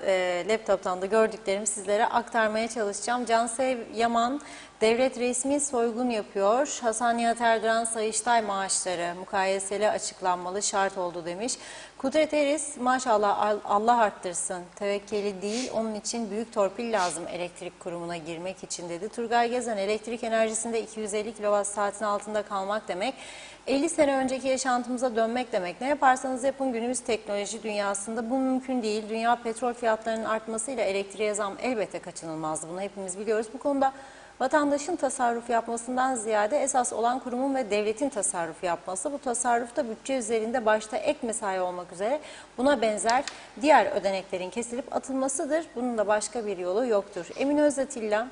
laptoptan da gördüklerimi sizlere aktarmaya çalışacağım. Cansev Yaman, devlet resmi soygun yapıyor. Hasan Nihat Erdoğan Sayıştay maaşları mukayeseli açıklanmalı şart oldu demiş. Kudret Eris, maşallah Allah arttırsın. Tevekkeli değil, onun için büyük torpil lazım elektrik kurumuna girmek için dedi. Turgay Gezen, elektrik enerjisinde 250 kWh altında kalmak demek, 50 sene önceki yaşantımıza dönmek demek. Ne yaparsanız yapın günümüz teknoloji dünyasında bu mümkün değil. Dünya petrol fiyatlarının artmasıyla elektriğe zam elbette kaçınılmazdı. Bunu hepimiz biliyoruz. Bu konuda vatandaşın tasarruf yapmasından ziyade esas olan kurumun ve devletin tasarruf yapması. Bu tasarrufta bütçe üzerinde başta ek mesai olmak üzere buna benzer diğer ödeneklerin kesilip atılmasıdır. Bunun da başka bir yolu yoktur. Emin Özatilla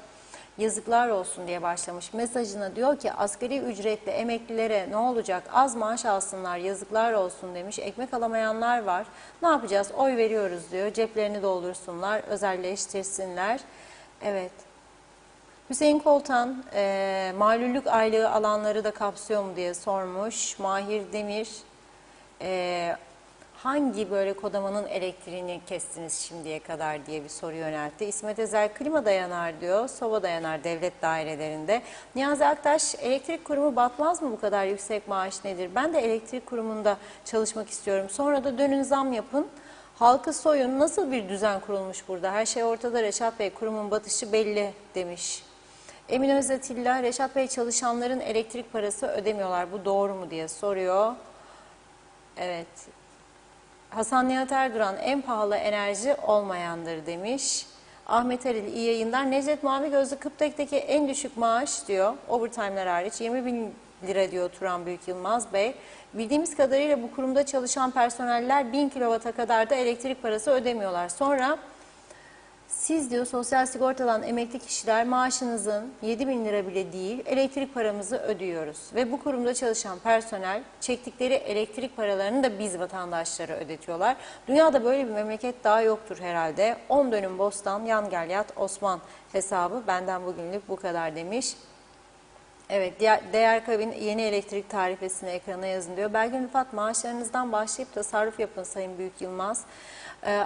yazıklar olsun diye başlamış mesajına, diyor ki asgari ücretli emeklilere ne olacak, az maaş alsınlar, yazıklar olsun demiş. Ekmek alamayanlar var, ne yapacağız, oy veriyoruz diyor, ceplerini doldursunlar, özelleştirsinler. Evet. Hüseyin Koltan, malüllük aylığı alanları da kapsıyor mu diye sormuş. Mahir Demir, hangi böyle kodamanın elektriğini kestiniz şimdiye kadar diye bir soru yöneltti. İsmet Ezel, klima dayanar diyor, soba dayanar devlet dairelerinde. Niyazi Aktaş, elektrik kurumu batmaz mı, bu kadar yüksek maaş nedir? Ben de elektrik kurumunda çalışmak istiyorum. Sonra da dönün zam yapın. Halkı soyun, nasıl bir düzen kurulmuş burada? Her şey ortada Reşat Bey, kurumun batışı belli demiş. Emin Özatilla, Reşat Bey çalışanların elektrik parası ödemiyorlar, bu doğru mu diye soruyor. Evet. Hasan Nihat Erduran, en pahalı enerji olmayandır demiş. Ahmet Eril, iyi yayınlar. Necdet Mavi Gözlü, Kıptek'teki en düşük maaş diyor, overtime'lar hariç 20.000 lira diyor Turan Büyük Yılmaz Bey. Bildiğimiz kadarıyla bu kurumda çalışan personeller 1000 kW'a kadar da elektrik parası ödemiyorlar. Sonra siz diyor sosyal sigortadan emekli kişiler maaşınızın 7.000 lira bile değil elektrik paramızı ödüyoruz. Ve bu kurumda çalışan personel çektikleri elektrik paralarını da biz vatandaşlara ödetiyorlar. Dünyada böyle bir memleket daha yoktur herhalde. 10 dönüm bostan, yan gel yat Osman hesabı, benden bugünlük bu kadar demiş. Evet, değer kabin yeni elektrik tarifesini ekrana yazın diyor. Belgin Rıfat, maaşlarınızdan başlayıp tasarruf yapın Sayın Büyük Yılmaz.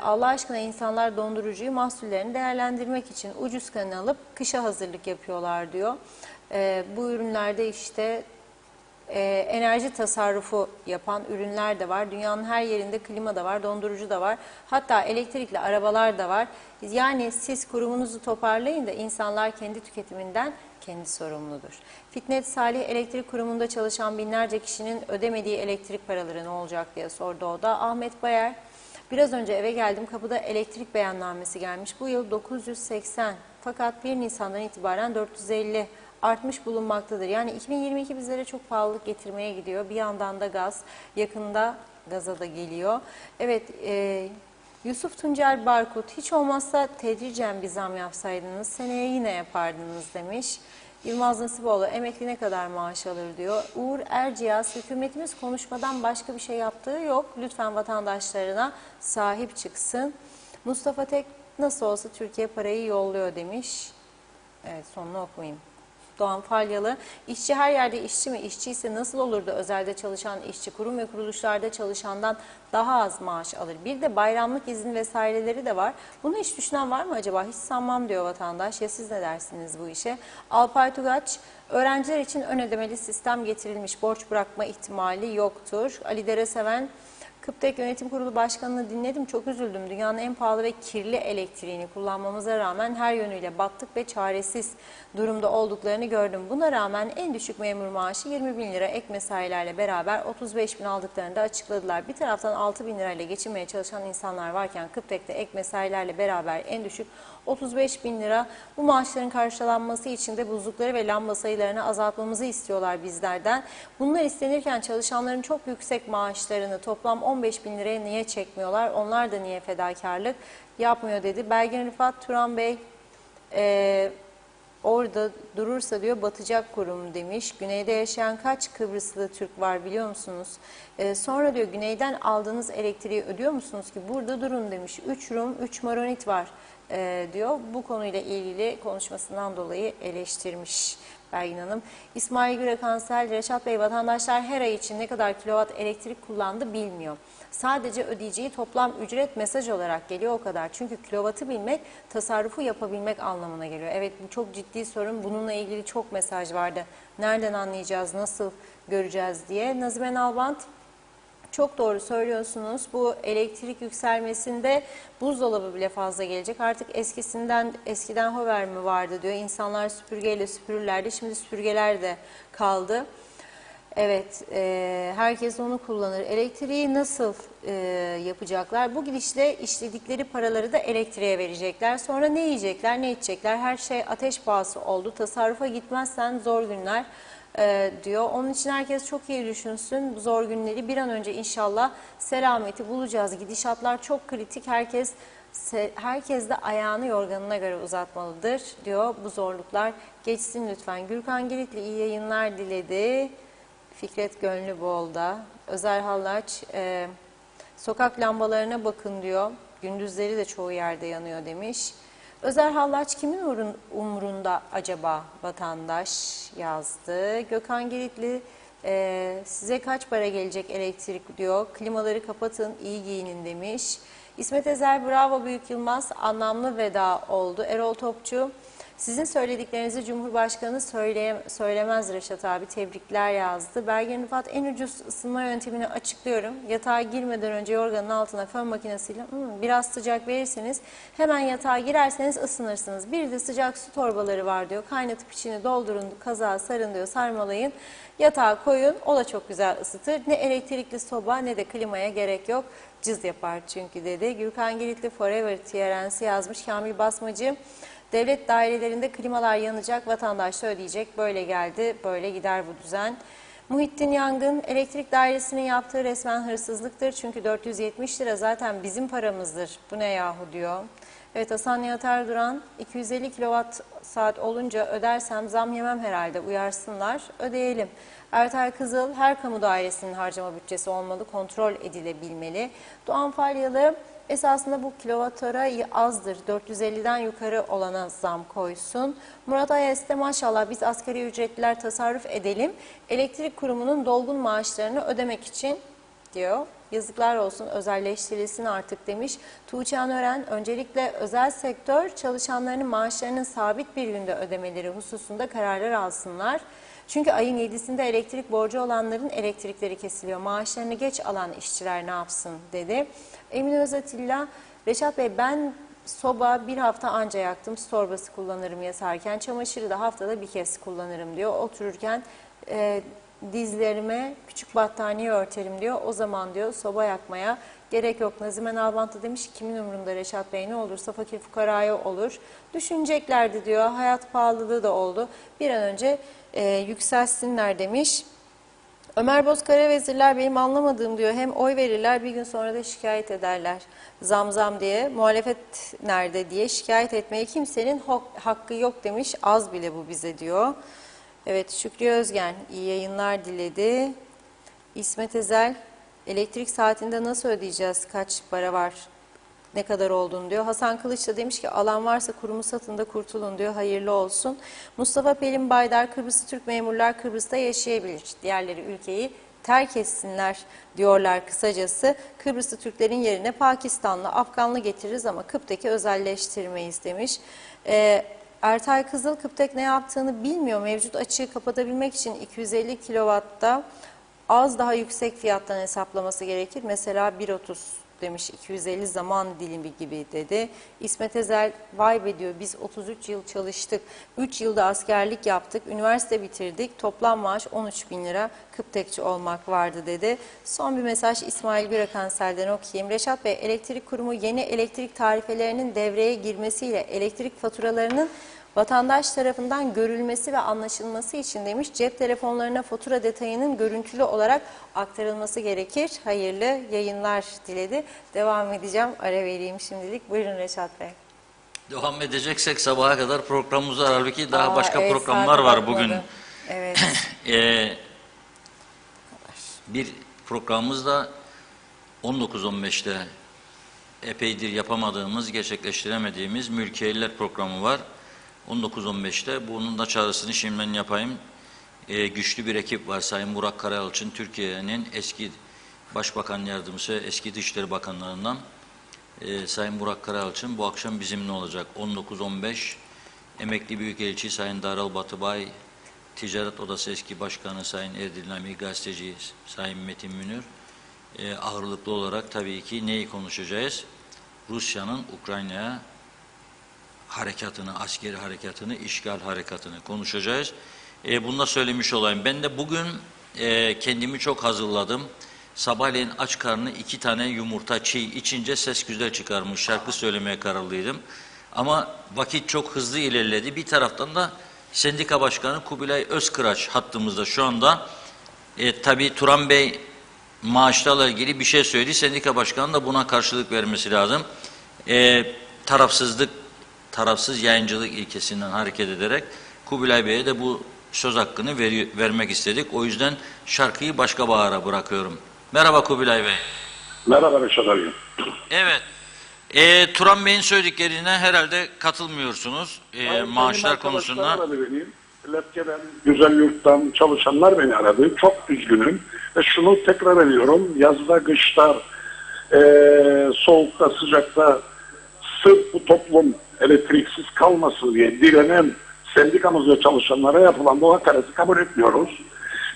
Allah aşkına insanlar dondurucuyu mahsullerini değerlendirmek için ucuz kanı alıp kışa hazırlık yapıyorlar diyor. Bu ürünlerde işte enerji tasarrufu yapan ürünler de var. Dünyanın her yerinde klima da var, dondurucu da var. Hatta elektrikli arabalar da var. Yani siz kurumunuzu toparlayın da insanlar kendi tüketiminden kendi sorumludur. Fitnet Salih, elektrik kurumunda çalışan binlerce kişinin ödemediği elektrik paraları ne olacak diye sordu o da. Ahmet Bayer, biraz önce eve geldim, kapıda elektrik beyannamesi gelmiş. Bu yıl 980 fakat 1 Nisan'dan itibaren 450 artmış bulunmaktadır. Yani 2022 bizlere çok pahalılık getirmeye gidiyor. Bir yandan da gaz, yakında gaza da geliyor. Evet, Yusuf Tuncel Barkut, hiç olmazsa tedricen bir zam yapsaydınız seneye yine yapardınız demiş. Yılmaz Nasiboğlu, emekli ne kadar maaş alır diyor. Uğur Erciyaz, hükümetimiz konuşmadan başka bir şey yaptığı yok. Lütfen vatandaşlarına sahip çıksın. Mustafa Tek, nasıl olsa Türkiye parayı yolluyor demiş. Evet, sonunu okumayayım. Doğan Falyalı, işçi her yerde işçi mi? İşçi ise nasıl olur da özelde çalışan işçi kurum ve kuruluşlarda çalışandan daha az maaş alır? Bir de bayramlık izin vesaireleri de var. Bunu hiç düşünen var mı acaba? Hiç sanmam diyor vatandaş. Ya siz ne dersiniz bu işe? Alpay Tugaç, öğrenciler için ön ödemeli sistem getirilmiş. Borç bırakma ihtimali yoktur. Ali Dereseven, Kıptek Yönetim Kurulu Başkanı'nı dinledim, çok üzüldüm. Dünyanın en pahalı ve kirli elektriğini kullanmamıza rağmen her yönüyle battık ve çaresiz durumda olduklarını gördüm. Buna rağmen en düşük memur maaşı 20 bin lira, ek mesailerle beraber 35 bin aldıklarını da açıkladılar. Bir taraftan 6 bin lirayla geçinmeye çalışan insanlar varken Kıptek'te ek mesailerle beraber en düşük 35 bin lira. Bu maaşların karşılanması için de buzlukları ve lamba sayılarını azaltmamızı istiyorlar bizlerden. Bunlar istenirken çalışanların çok yüksek maaşlarını toplam 15 bin liraya niye çekmiyorlar? Onlar da niye fedakarlık yapmıyor dedi. Belgin Rıfat Turan Bey, orada durursa diyor batacak kurum demiş. Güneyde yaşayan kaç Kıbrıslı Türk var biliyor musunuz? Sonra diyor güneyden aldığınız elektriği ödüyor musunuz ki? Burada durun demiş. 3 Rum, 3 Maronit var diyor. Bu konuyla ilgili konuşmasından dolayı eleştirmiş Belgin Hanım. İsmail Gürekansel, Reşat Bey, vatandaşlar her ay için ne kadar kilowatt elektrik kullandı bilmiyor. Sadece ödeyeceği toplam ücret mesaj olarak geliyor, o kadar. Çünkü kilovatı bilmek, tasarrufu yapabilmek anlamına geliyor. Evet, bu çok ciddi sorun. Bununla ilgili çok mesaj vardı. Nereden anlayacağız, nasıl göreceğiz diye. Nazime Nalbant, çok doğru söylüyorsunuz. Bu elektrik yükselmesinde buzdolabı bile fazla gelecek. Artık eskiden hover mi vardı diyor. İnsanlar süpürgeyle süpürürlerdi. Şimdi süpürgeler de kaldı. Evet, herkes onu kullanır. Elektriği nasıl yapacaklar? Bu gidişle işledikleri paraları da elektriğe verecekler. Sonra ne yiyecekler, ne içecekler? Her şey ateş pahası oldu. Tasarrufa gitmezsen zor günler diyor. Onun için herkes çok iyi düşünsün. Bu zor günleri bir an önce inşallah selameti bulacağız. Gidişatlar çok kritik. Herkes de ayağını yorganına göre uzatmalıdır diyor. Bu zorluklar geçsin lütfen. Gürkan Giritli iyi yayınlar diledi. Fikret Gönlüboğlu'da. Özer Hallaç, sokak lambalarına bakın diyor. Gündüzleri de çoğu yerde yanıyor demiş. Özer Hallaç kimin umrunda acaba vatandaş yazdı. Gökhan Giritli, size kaç para gelecek elektrik diyor. Klimaları kapatın, iyi giyinin demiş. İsmet Ezer, bravo Büyük Yılmaz, anlamlı veda oldu. Erol Topçu, sizin söylediklerinizi Cumhurbaşkanı söylemez Reşat abi, tebrikler yazdı. Belgin Rıfat, en ucuz ısınma yöntemini açıklıyorum. Yatağa girmeden önce yorganın altına fön makinesiyle biraz sıcak verirseniz hemen yatağa girerseniz ısınırsınız. Bir de sıcak su torbaları var diyor. Kaynatıp içini doldurun, kazağa sarın diyor, sarmalayın. Yatağa koyun, o da çok güzel ısıtır. Ne elektrikli soba ne de klimaya gerek yok. Cız yapar çünkü dedi. Gürkan Giritli Forever TRNC yazmış. Kamil Basmacı, devlet dairelerinde klimalar yanacak, vatandaş da ödeyecek. Böyle geldi, böyle gider bu düzen. Muhittin Yangın, elektrik dairesinin yaptığı resmen hırsızlıktır. Çünkü 470 lira zaten bizim paramızdır. Bu ne yahu diyor. Evet, Hasan Nihat Erduran, 250 kilowatt saat olunca ödersem zam yemem herhalde, uyarsınlar, ödeyelim. Ertay Kızıl, her kamu dairesinin harcama bütçesi olmalı, kontrol edilebilmeli. Doğan Falyalı, esasında bu kilovattora azdır. 450'den yukarı olana zam koysun. Murat Ayes de maşallah biz asgari ücretliler tasarruf edelim. Elektrik kurumunun dolgun maaşlarını ödemek için diyor. Yazıklar olsun, özelleştirilsin artık demiş. Tuğçe Anören, öncelikle özel sektör çalışanlarının maaşlarının sabit bir günde ödemeleri hususunda kararlar alsınlar. Çünkü ayın 7'sinde elektrik borcu olanların elektrikleri kesiliyor. Maaşlarını geç alan işçiler ne yapsın dedi. Emine Özatilla, Reşat Bey ben soba bir hafta anca yaktım. Su torbası kullanırım yatarken. Çamaşırı da haftada bir kez kullanırım diyor. Otururken dizlerime küçük battaniye örterim diyor. O zaman diyor soba yakmaya gerek yok. Nazime Nalbant'ta demiş, kimin umurunda Reşat Bey, ne olursa fakir fukaraya olur. Düşüneceklerdi diyor. Hayat pahalılığı da oldu. Bir an önce yükselsinler demiş. Ömer Bozkara, vezirler benim anlamadığım diyor. Hem oy verirler, bir gün sonra da şikayet ederler. Zam zam diye, muhalefet nerede diye şikayet etmeye kimsenin hakkı yok demiş. Az bile bu bize diyor. Evet, Şükrü Özgen iyi yayınlar diledi. İsmet Ezel, elektrik saatinde nasıl ödeyeceğiz? Kaç para var? Ne kadar olduğunu diyor. Hasan Kılıç da demiş ki alan varsa kurumu satın da kurtulun diyor. Hayırlı olsun. Mustafa Pelin Baydar, Kıbrıslı Türk memurlar Kıbrıs'ta yaşayabilir. Diğerleri ülkeyi terk etsinler diyorlar kısacası. Kıbrıslı Türklerin yerine Pakistanlı, Afganlı getiririz ama Kıptek'i özelleştirmeyiz demiş. Ertay Kızıl, Kıptek ne yaptığını bilmiyor. Mevcut açığı kapatabilmek için 250 kW'da az daha yüksek fiyattan hesaplaması gerekir. Mesela 1.30 demiş, 250 zaman dilimi gibi dedi. İsmet Ezel, vay be diyor, biz 33 yıl çalıştık, 3 yılda askerlik yaptık, üniversite bitirdik, toplam maaş 13 bin lira, Kıptekçi olmak vardı dedi. Son bir mesaj İsmail Gürakansel'den okuyayım. Reşat Bey, elektrik kurumu yeni elektrik tarifelerinin devreye girmesiyle elektrik faturalarının vatandaş tarafından görülmesi ve anlaşılması için demiş, cep telefonlarına fatura detayının görüntülü olarak aktarılması gerekir. Hayırlı yayınlar diledi. Devam edeceğim. Ara vereyim şimdilik. Buyurun Reşat Bey. Devam edeceksek sabaha kadar programımız var. Halbuki daha başka evet, programlar var bugün. Evet. Bir programımız da 19.15'te epeydir yapamadığımız, gerçekleştiremediğimiz mülkiyeliler programı var. 19.15'te bunun da çağrısını şimdiden yapayım. Güçlü bir ekip var. Sayın Burak Karayalçın, Türkiye'nin eski Başbakan Yardımcısı, eski Dışişleri Bakanlarından Sayın Burak Karayalçın bu akşam bizimle olacak. 19.15 emekli Büyükelçi Sayın Daral Batıbay, Ticaret Odası eski Başkanı Sayın Erdil Nami, gazeteci Sayın Metin Münir, ağırlıklı olarak tabii ki neyi konuşacağız? Rusya'nın Ukrayna'ya harekatını, askeri harekatını, işgal harekatını konuşacağız. Bunu da söylemiş olayım. Ben de bugün kendimi çok hazırladım. Sabahleyin aç karnı 2 tane yumurta çiğ içince ses güzel çıkarmış. Şarkı söylemeye kararlıydım. Ama vakit çok hızlı ilerledi. Bir taraftan da Sendika Başkanı Kubilay Özkıraç hattımızda şu anda. Tabii Turan Bey maaşlarla ilgili bir şey söyledi. Sendika Başkanı da buna karşılık vermesi lazım. Tarafsız yayıncılık ilkesinden hareket ederek Kubilay Bey'e de bu söz hakkını vermek istedik. O yüzden şarkıyı başka bahara bırakıyorum. Merhaba Kubilay Bey. Merhaba Reşat abi. Evet. Turan Bey'in söylediklerine herhalde katılmıyorsunuz. Maaşlar konusunda. Aradı beni. Lepke'den, Güzel Yurt'tan çalışanlar beni aradı. Çok üzgünüm. Ve şunu tekrar ediyorum. Yazda, kışta, soğukta, sıcakta sırf bu toplum elektriksiz kalmasın diye direnen sendikamız ve çalışanlara yapılan bu hakareti kabul etmiyoruz.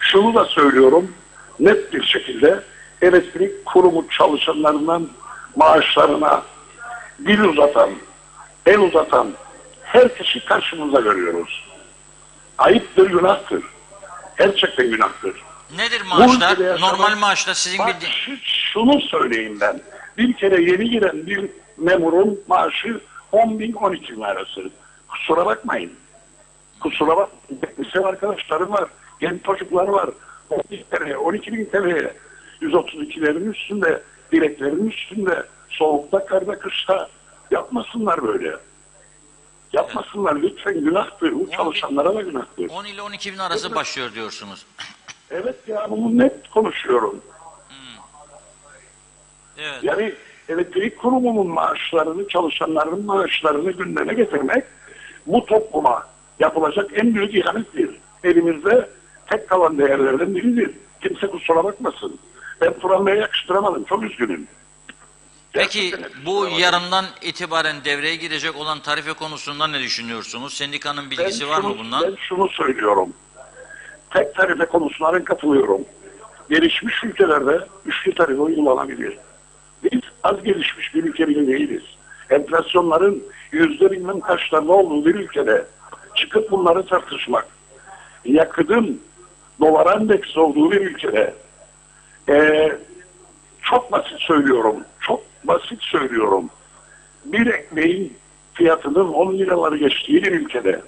Şunu da söylüyorum. Net bir şekilde elektrik kurumu çalışanlarından maaşlarına dil uzatan, el uzatan herkesi karşımıza görüyoruz. Ayıptır, günahtır. Gerçekten günahtır. Nedir maaşlar? Normal maaşlar sizin bildiğiniz. Şunu söyleyeyim ben. Bir kere yeni giren bir memurun maaşı 10.000 12.000 arası. Kusura bakmayın. Kusura bakmayın. Lise arkadaşlarım var. Genç çocuklar var. 10.000 TL, 12.000 TL. 132'lerin üstünde, direklerin üstünde, soğukta, karda, kışta yapmasınlar böyle. Yapmasınlar lütfen, günahtır. Bu çalışanlara da günahtır. 10 ile 12 bin arası başlıyor diyorsunuz. Evet ya, bunu net konuşuyorum. Evet. Yani elektrik kurumunun maaşlarını, çalışanların maaşlarını gündeme getirmek bu topluma yapılacak en büyük ihanettir. Elimizde tek kalan değerlerden biridir. Kimse kusura bakmasın. Ben Turan Bey'e yakıştıramadım. Çok üzgünüm. Peki bu yarından itibaren devreye girecek olan tarife konusunda ne düşünüyorsunuz? Sendikanın bilgisi var mı bundan? Ben şunu söylüyorum. Tek tarife konusuna ben katılıyorum. Gelişmiş ülkelerde üçlü tarife uygulanabilir. Biz az gelişmiş bir ülke bile değiliz. Enflasyonların bilmem kaçlarda olduğu bir ülkede çıkıp bunları tartışmak, yakıtın dolar endeksi olduğu bir ülkede çok basit söylüyorum. Çok basit söylüyorum. Bir ekmeğin fiyatının 10 liraları geçtiği bir ülkede,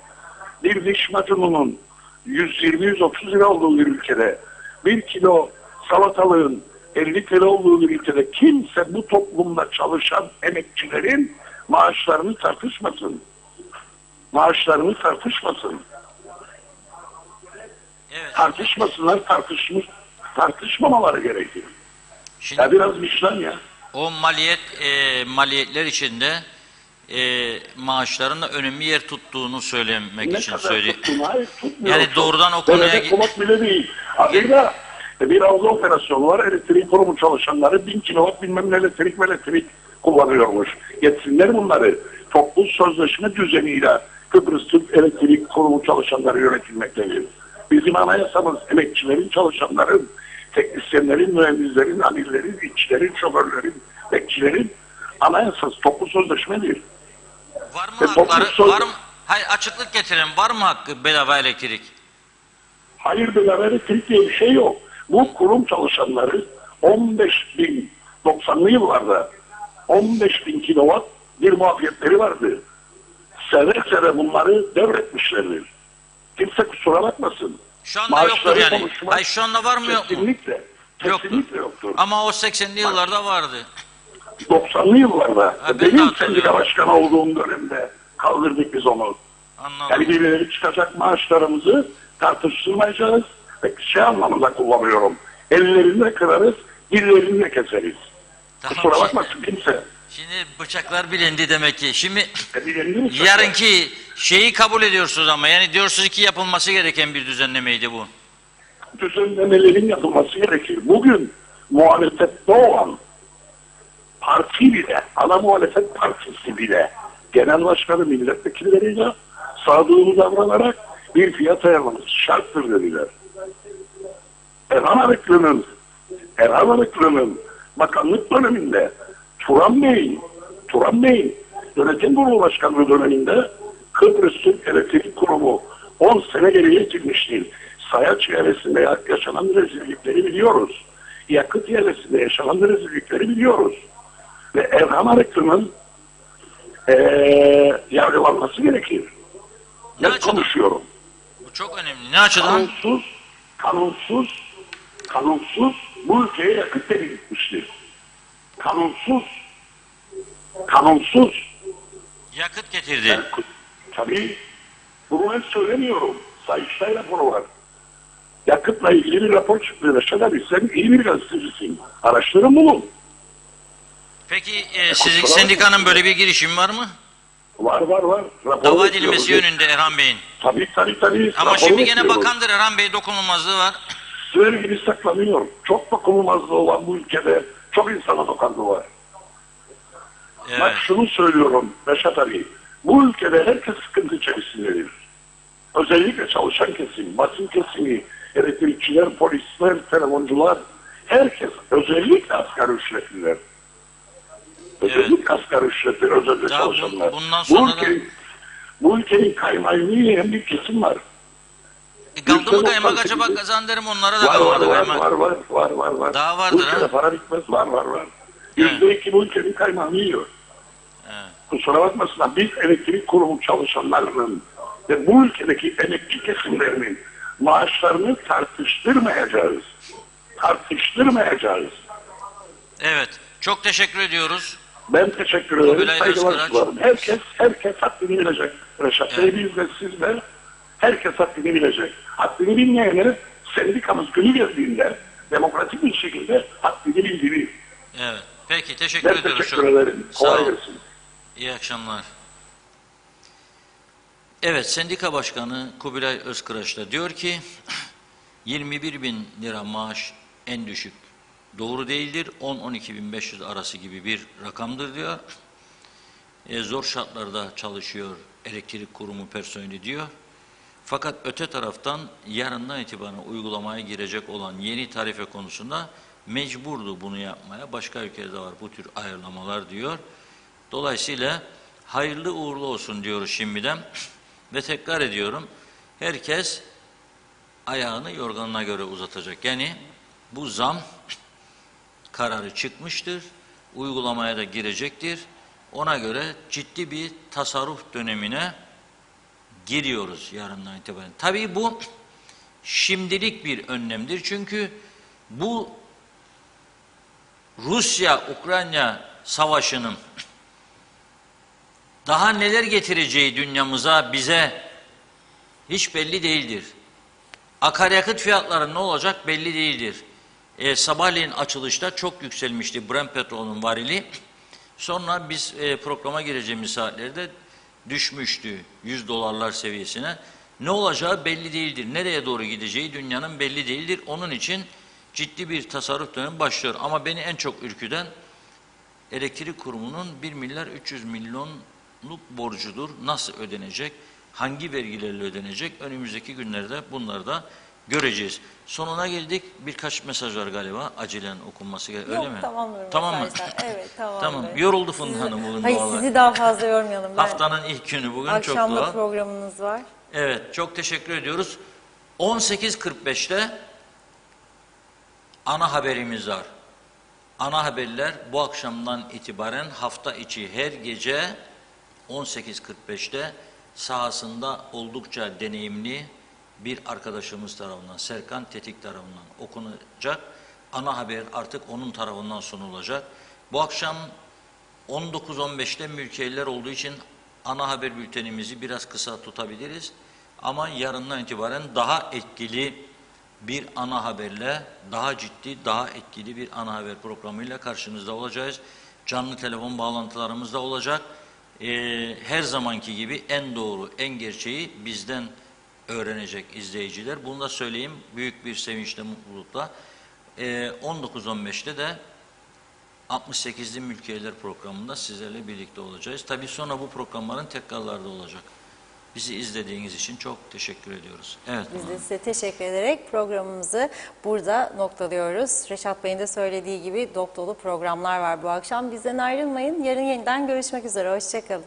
bir diş macununun 120-130 lira olduğu bir ülkede 1 kilo salatalığın 50 TL olduğu bir ülkede kimse bu toplumda çalışan emekçilerin maaşlarını tartışmasın. Maaşlarını tartışmasın. Evet. Tartışmasınlar, tartışmamaları gerekir. Şimdi Ya biraz vicdan ya. o maliyetler içinde maaşların da önemli yer tuttuğunu söylemek Ne için kadar söyleyeyim. tuttuğunu hayır tutmuyor. Yani doğrudan o konuya Devlet komak bile değil. Adıyla bir havza operasyonu var. Elektrik kurumu çalışanları 1000 kilowatt bilmem ne elektrik kullanıyormuş. Yetsinler bunları. Toplu sözleşme düzeniyle Kıbrıs Türk Elektrik Kurumu çalışanları yönetilmektedir. Bizim anayasamız emekçilerin, çalışanların, teknisyenlerin, mühendislerin, amirlerin, işçilerin, şoförlerin, bekçilerin anayasası toplu sözleşmedir. Var mı Ve hakları? toplu Var mı? Hayır, açıklık getirelim. Var mı hakkı bedava elektrik? Hayır, bedava elektrik diye bir şey yok. Bu kurum çalışanları 90'lı yıllarda 15.000 kilowatt bir muafiyetleri vardı. Seve seve bunları devretmişlerdir. Kimse kusura bakmasın. Şu anda yoktur Maaşları yani. konuşmak Hayır, şu anda var mı yok mu? Kesinlikle yoktur. Ama o 80'li yıllarda vardı. 90'lı yıllarda Ha, ben de benim hatırlıyorum. sendika başkanı olduğum dönemde kaldırdık biz onu. Anladım. Yani birileri çıkacak maaşlarımızı tartıştırmayacağız ve şey anlamında kullanıyorum. Ellerini kırarız, dillerini keseriz. Tamam, Kusura şimdi- bakmasın kimse. Şimdi bıçaklar bilindi demek ki. Şimdi Dillerini mi çeker? yarınki şeyi kabul ediyorsunuz ama yani diyorsunuz ki yapılması gereken bir düzenlemeydi bu. Düzenlemelerin yapılması gerekir. Bugün muhalefette olan parti bile, ana muhalefet partisi bile genel başkanı milletvekilleriyle sağduyulu davranarak bir fiyat ayarlaması şarttır dediler. Erhan Arıklı'nın bakanlık döneminde Turan Bey'in yönetim kurulu başkanlığı döneminde Kıbrıs Türk Elektrik Kurumu 10 sene geriye gitmiştir. Sayaç yerlisinde yaşanan rezillikleri biliyoruz. Yakıt yerlisinde yaşanan rezillikleri biliyoruz. Ve Erhan Arıklı'nın yargılanması gerekir. Ne Ne açıdan? konuşuyorum? Bu çok önemli. Ne açıdan? Kanunsuz bu ülkeye yakıt deli gitmiştir. Kanunsuz. Yakıt getirdi. Tabii bunu ben söylemiyorum. Sayıştay raporu var. Yakıtla ilgili bir rapor çıktı. Reşat abi sen iyi bir gazetecisin. Araştırın bunu. Peki sizin sendikanın böyle bir girişimi var mı? Var. Rapor Dava bekliyoruz. edilmesi yönünde Erhan Bey'in. Tabii. Ama Rapor şimdi gene bekliyoruz. bakandır Erhan Bey, dokunulmazlığı var. Sevgili saklanıyor. Çok dokunulmazlığı olan bu ülkede çok insana dokandığı var. Evet. Bak şunu söylüyorum Reşat abi. Bu ülkede herkes sıkıntı içerisindedir. Özellikle çalışan kesim, basın kesimi, elektrikçiler, polisler, telefoncular, herkes özellikle asgari ücretliler. Özellikle asgari ücretli, özellikle Daha çalışanlar. bundan sonra da- Bu ülkenin kaymağını yiyen bir kesim var. Kaldı mı kaymak acaba kazandırım onlara da kalmadı kaymak. Var. Daha vardır, Bu ülkede ha? para bitmez, var. %2 bu ülkenin kaymağını yiyor. Evet. Kusura bakmasınlar, biz elektrik kurumu çalışanlarının ve bu ülkedeki emekçi kesimlerinin maaşlarını tartıştırmayacağız. Evet. Çok teşekkür ediyoruz. Ben teşekkür ederim. Kubilay Saygılar Özkıraç. sunarım. Herkes haddini bilecek. Reşat Bey, biz de siz de herkes haddini bilecek. Haddini bilmeyene sendikamız günü geldiğinde demokratik bir şekilde haddini bildirir. Evet. Peki teşekkür Ben ediyoruz. teşekkür ederim. Sağ Kolay ol. gelsin. İyi akşamlar. Evet, sendika başkanı Kubilay Özkıraç da diyor ki 21.000 lira maaş en düşük doğru değildir. 10-12.500 arası gibi bir rakamdır diyor. Zor şartlarda çalışıyor elektrik kurumu personeli diyor. Fakat öte taraftan yarından itibaren uygulamaya girecek olan yeni tarife konusunda mecburdu bunu yapmaya. Başka ülkelerde var bu tür ayarlamalar diyor. Dolayısıyla hayırlı uğurlu olsun diyoruz şimdiden. Ve tekrar ediyorum, herkes ayağını yorganına göre uzatacak. Yani bu zam kararı çıkmıştır, uygulamaya da girecektir. Ona göre ciddi bir tasarruf dönemine giriyoruz yarından itibaren. Tabii bu şimdilik bir önlemdir. Çünkü bu Rusya-Ukrayna savaşının daha neler getireceği dünyamıza, bize hiç belli değildir. Akaryakıt fiyatları ne olacak belli değildir. Sabahleyin açılışta çok yükselmişti Brent petrolün varili. Sonra biz programa gireceğimiz saatlerde düşmüştü 100 dolarlar seviyesine. Ne olacağı belli değildir. Nereye doğru gideceği dünyanın belli değildir. Onun için ciddi bir tasarruf dönemi başlıyor. Ama beni en çok ürküten elektrik kurumunun 1 milyar 300 milyonluk borcudur. Nasıl ödenecek? Hangi vergilerle ödenecek? Önümüzdeki günlerde bunları da göreceğiz. Sonuna geldik. Birkaç mesaj var galiba. Acilen okunması gerekiyor. Öyle mi? Tamamdır. Tamam mı? Evet, tamamdır. Tamam. Yoruldu Funda Hanım bugün Hayır, doğal. sizi daha fazla yormayalım. Haftanın ilk günü bugün çok Akşamda doğal. programınız var. Evet, çok teşekkür ediyoruz. 18.45'te ana haberimiz var. Ana haberler bu akşamdan itibaren hafta içi her gece 18.45'te sahasında oldukça deneyimli bir arkadaşımız tarafından, Serkan Tetik tarafından okunacak. Ana haber artık onun tarafından sunulacak. Bu akşam 19.15'te mülkiyeler olduğu için ana haber bültenimizi biraz kısa tutabiliriz. Ama yarından itibaren daha etkili bir ana haberle, daha ciddi, daha etkili bir ana haber programıyla karşınızda olacağız. Canlı telefon bağlantılarımız da olacak. Her zamanki gibi en doğru, en gerçeği bizden öğrenecek izleyiciler. Bunu da söyleyeyim büyük bir sevinçle, mutlulukla. 19.15'te de 68'li Mülkiyeler programında sizlerle birlikte olacağız. Tabii sonra bu programların tekrarları da olacak. Bizi izlediğiniz için çok teşekkür ediyoruz. Evet. Biz de size teşekkür ederek programımızı burada noktalıyoruz. Reşat Bey'in de söylediği gibi dop dolu programlar var bu akşam. Bizden ayrılmayın. Yarın yeniden görüşmek üzere. Hoşça kalın.